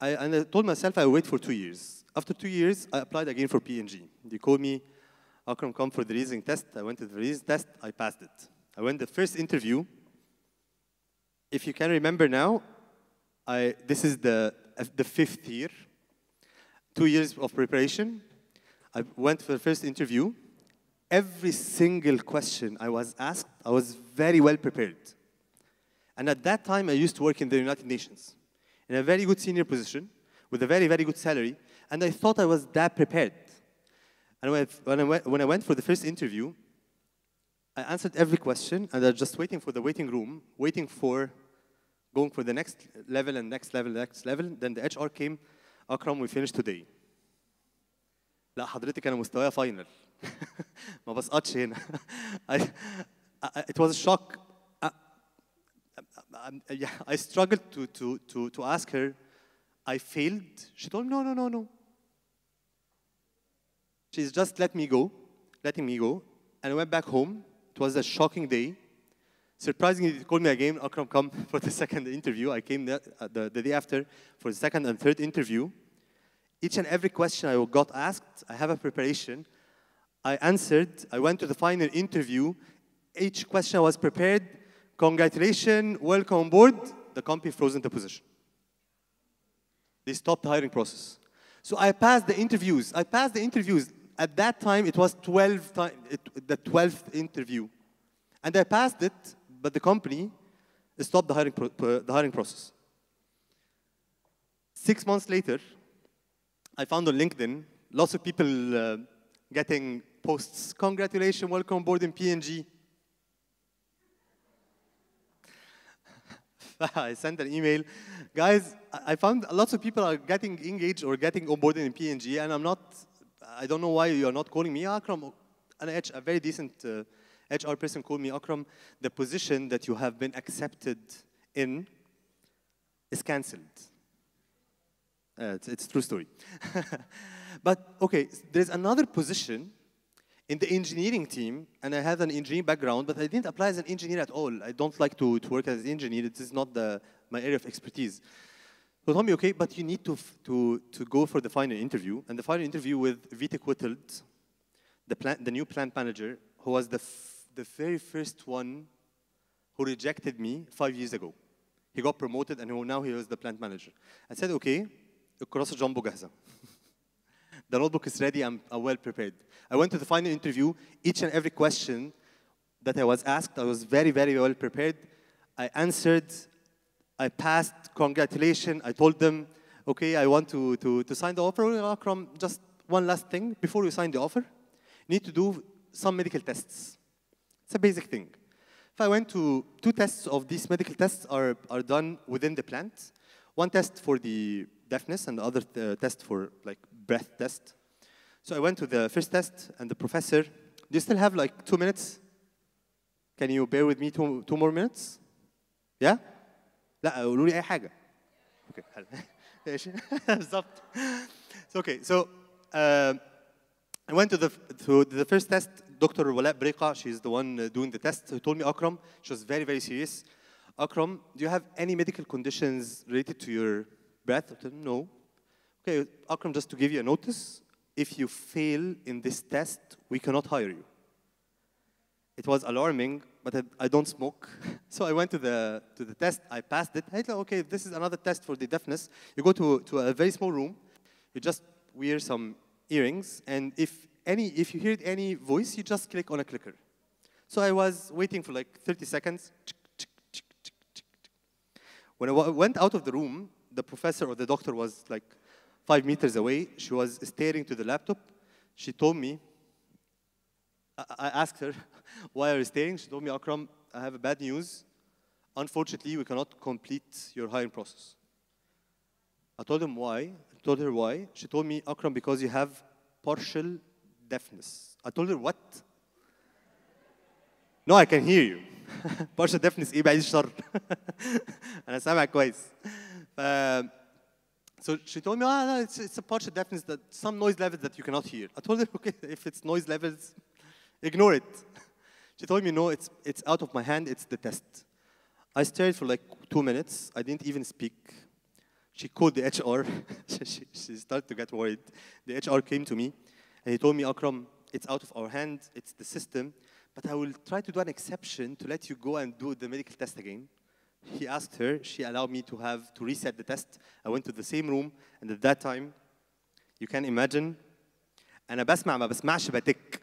And I told myself I would wait for 2 years. After 2 years, I applied again for P&G. They called me, Akram, come for the reasoning test. I went to the reasoning test. I passed it. I went the first interview. If you can remember now, this is the 5th year. 2 years of preparation. I went for the first interview. Every single question I was asked, I was very well prepared. And at that time, I used to work in the United Nations in a very good senior position with a very good salary. And I thought I was that prepared. And when I went for the first interview, I answered every question, and I was just waiting for the waiting room, going for the next level and next level, next level. Then the HR came, Akram, we finished today. لا حضرتك أنا مستواي فاينل. ما بسقطش هنا. It was a shock. I struggled to ask her, I failed. She told me, no. She's just letting me go. And I went back home. It was a shocking day. Surprisingly, they called me again, Akram, come for the second interview. I came the day after for the second and third interview. Each and every question I got asked, I have a preparation. I answered. I went to the final interview. Each question I was prepared. Congratulations, welcome on board. The company frozen the position. They stopped the hiring process. So I passed the interviews. At that time, it was the 12th interview. And I passed it, but the company stopped the hiring process. 6 months later, I found on LinkedIn lots of people getting posts. Congratulations, welcome on board in P&G. I sent an email. Guys, I found lots of people are getting engaged or getting onboarded in P&G, and I don't know why you're not calling me, Akram. A very decent HR person called me, Akram, the position that you have been accepted in is canceled. It's a true story. But, okay, there's another position in the engineering team, and I had an engineering background, but I didn't apply as an engineer at all. I don't like to work as an engineer. It is not my area of expertise. So told me, okay, but you need to go for the final interview. And the final interview with Vitek Whittled, the new plant manager, who was the very first one who rejected me 5 years ago. He got promoted and now he was the plant manager. I said, okay, الكراسة جامبو جاهزة. The notebook is ready, I'm well prepared. I went to the final interview. Each and every question that I was asked, I was very, very well prepared. I answered, I passed, congratulations. I told them, okay, I want to sign the offer. Akram, just one last thing, before you sign the offer, you need to do some medical tests. It's a basic thing. If I went to 2 tests of these medical tests are done within the plant. One test for the deafness and the other test for like breath test. So I went to the first test and the professor, do you still have like 2 minutes? Can you bear with me 2 more minutes? Yeah? لا قولوا لي أي حاجة. Okay. بالظبط. Okay, so I went to the first test. Dr. Wala Breka, she's the one doing the test. Who told me, Akram, she was very, very serious. Akram, do you have any medical conditions related to your breath? I said, no. Okay, Akram, just to give you a notice, if you fail in this test, we cannot hire you. It was alarming, but I don't smoke. So I went to the test, I passed it. I thought, okay, this is another test for the deafness. You go to a very small room, you just wear some earrings, and if you hear any voice, you just click on a clicker. So I was waiting for like 30 seconds. When I went out of the room, the professor or the doctor was like 5 meters away. She was staring to the laptop. She told me, I asked her, why are you staring? She told me, Akram, I have a bad news. Unfortunately, we cannot complete your hiring process. I told him why. I told her why. She told me, Akram, because you have partial deafness. I told her, what? No, I can hear you. partial deafness ايه بعيد الشر. انا سامعك كويس. So she told me, no, it's a partial deafness, that some noise levels that you cannot hear. I told her, okay, if it's noise levels, ignore it. She told me, no, it's out of my hand, it's the test. I stared for like 2 minutes. I didn't even speak. She called the HR. she started to get worried. The HR came to me, and he told me, Akram, it's out of our hand, it's the system, but I will try to do an exception to let you go and do the medical test again. He asked her, she allowed me to reset the test. I went to the same room, and at that time, you can imagine, أنا بسمع ما بسمعش بتك.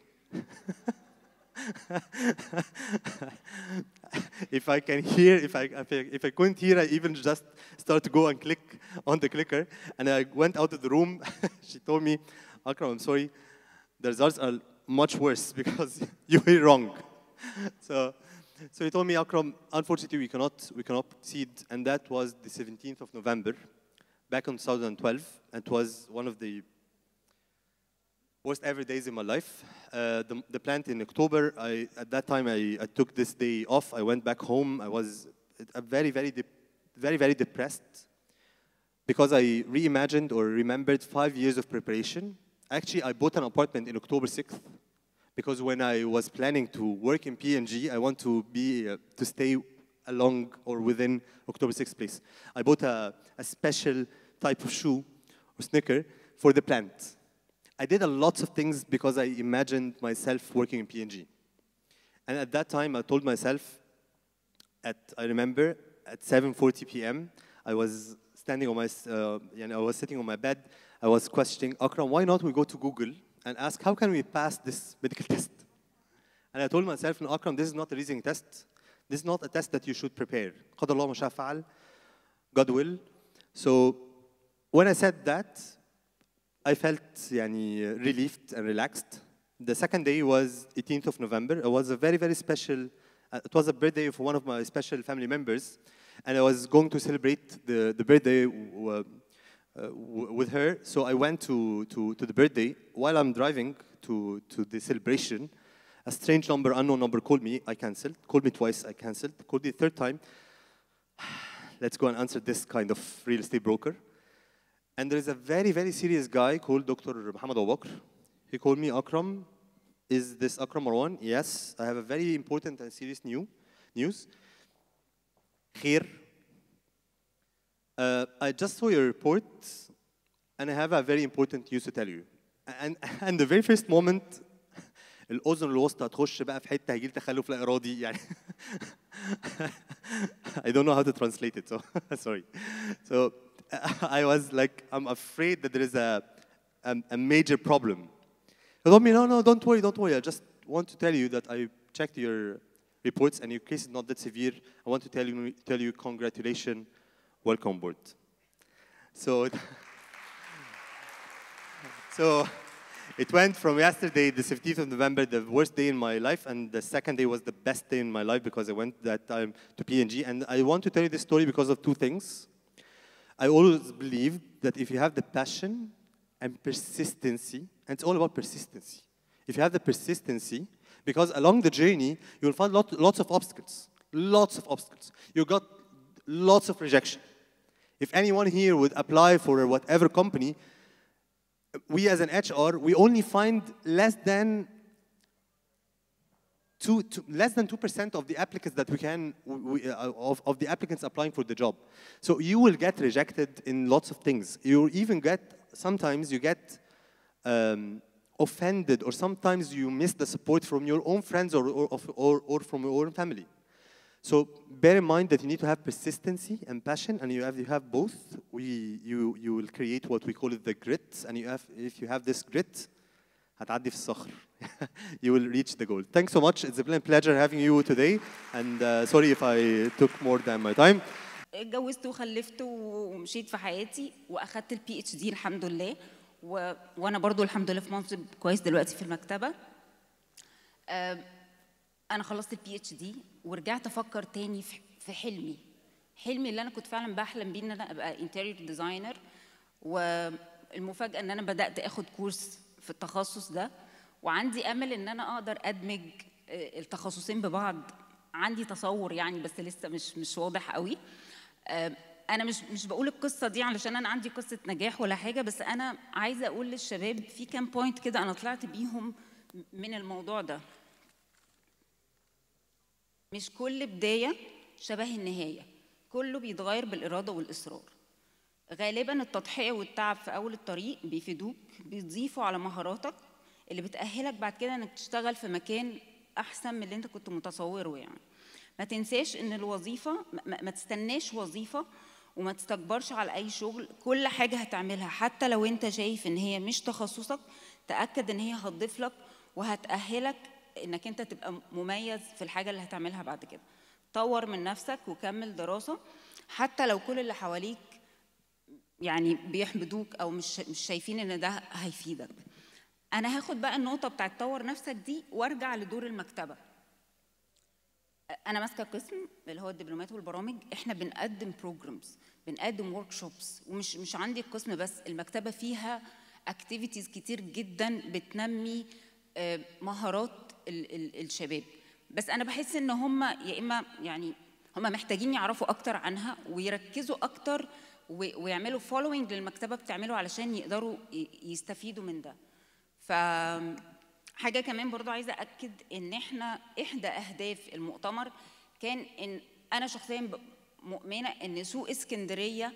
If I can hear, if I couldn't hear, I even just start to go and click on the clicker. And I went out of the room. She told me, Akram, I'm sorry, the results are much worse because you hear wrong. So he told me, Akram, unfortunately, we cannot proceed. And that was the 17th of November, back in 2012. And it was one of the worst ever days in my life. The plant in October, at that time, I took this day off. I went back home. I was very, very depressed because I reimagined or remembered 5 years of preparation. Actually, I bought an apartment in October 6th because when I was planning to work in P&G, I want to stay along or within October 6th place. I bought a special type of shoe or sneaker for the plant. I did a lot of things because I imagined myself working in P&G. And at that time, I told myself, I remember at 7:40 p.m., I was standing on I was sitting on my bed. I was questioning, Akram, why not we go to Google and ask, how can we pass this medical test? And I told myself, no, Akram, this is not a reasoning test. This is not a test that you should prepare. قدر الله ما شاء فعل. God will. So when I said that, I felt relieved and relaxed. The second day was 18th of November. It was a very, very special, it was a birthday of one of my special family members. And I was going to celebrate the birthday with her. So I went to the birthday. While I'm driving to the celebration, a strange number, unknown number called me. I canceled. Called me twice. I canceled. Called me the third time. Let's go and answer this kind of real estate broker. And there is a very, very serious guy called Dr. Muhammad Abu Bakr. He called me, Akram. Is this Akram Marwan? Yes. I have a very important and serious news. Khair. I just saw your report, and I have a very important news to tell you. And the very first moment, الاذن الوسطى هتخش بقى في حته هيجي لي تخلف لا ارادي يعني. I don't know how to translate it, so sorry. So I was like, I'm afraid that there is a major problem. He told me, no, don't worry. I just want to tell you that I checked your reports and your case is not that severe. I want to tell you congratulations, welcome aboard. So it went from yesterday, the 17th of November, the worst day in my life, and the second day was the best day in my life because I went that time to P&G. And I want to tell you this story because of two things. I always believed that if you have the passion and persistency, and it's all about persistency. If you have the persistency, because along the journey, you'll find lots of obstacles. You got lots of rejection. If anyone here would apply for whatever company, we as an HR, we only find less than 2% of the applicants that we can, of the applicants applying for the job. So you will get rejected in lots of things. You even get, sometimes you get offended, or sometimes you miss the support from your own friends or from your own family. So bear in mind that you need to have persistency and passion, and you have both. You will create what we call it the grit, and if you have this grit, هتعدي في الصخر. You will reach the goal. Thanks so much. It's a pleasure having you today, and sorry if I took more than my time. اتجوزت وخلفت ومشيت في حياتي واخدت البي اتش دي الحمد لله، وانا برضو الحمد لله في منصب كويس دلوقتي في المكتبه. انا خلصت البي اتش دي ورجعت افكر تاني في حلمي اللي انا كنت فعلا بحلم بيه ان انا ابقى انتيريور ديزاينر. والمفاجاه ان انا بدات اخد كورس في التخصص ده، وعندي امل ان انا اقدر ادمج التخصصين ببعض. عندي تصور يعني بس لسه مش واضح قوي. انا مش بقول القصه دي علشان انا عندي قصه نجاح ولا حاجه، بس انا عايزه اقول للشباب في كام بوينت كده انا طلعت بيهم من الموضوع ده. مش كل بدايه شبه النهايه، كله بيتغير بالاراده والاصرار. غالبا التضحيه والتعب في اول الطريق بيفيدوك، بيضيفوا على مهاراتك اللي بتاهلك بعد كده انك تشتغل في مكان احسن من اللي انت كنت متصوره. يعني ما تنساش ان الوظيفه، ما تستناش وظيفه وما تستكبرش على اي شغل. كل حاجه هتعملها حتى لو انت شايف ان هي مش تخصصك، تاكد ان هي هتضيف لك وهتاهلك انك انت تبقى مميز في الحاجه اللي هتعملها بعد كده. طور من نفسك وكمل دراسه حتى لو كل اللي حواليك يعني بيحبدوك او مش شايفين ان ده هيفيدك. انا هاخد بقى النقطه بتاعت طور نفسك دي وارجع لدور المكتبه. انا ماسكه قسم اللي هو الدبلومات والبرامج. احنا بنقدم بروجرامز، بنقدم ورك شوبس، ومش عندي القسم بس، المكتبه فيها اكتيفيتيز كتير جدا بتنمي مهارات الشباب. بس انا بحس ان هم يا اما يعني هم محتاجين يعرفوا اكتر عنها ويركزوا اكتر ويعملوا فولوينج للمكتبه بتعمله علشان يقدروا يستفيدوا من ده. حاجه كمان برضو عايزه اكد ان احنا احدى اهداف المؤتمر كان ان انا شخصيا مؤمنه ان سوق اسكندريه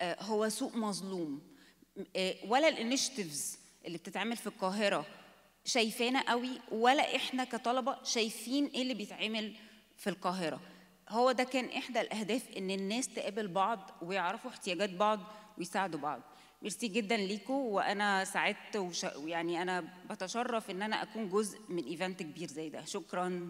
هو سوق مظلوم، ولا الانيشيتيفز اللي بتتعمل في القاهره شايفانا قوي، ولا احنا كطلبه شايفين ايه اللي بيتعمل في القاهره. هو ده كان احدى الاهداف، ان الناس تقابل بعض ويعرفوا احتياجات بعض ويساعدوا بعض. ميرسي جدا ليكم، وانا سعدت ويعني انا بتشرف ان انا اكون جزء من ايفنت كبير زي ده. شكرا.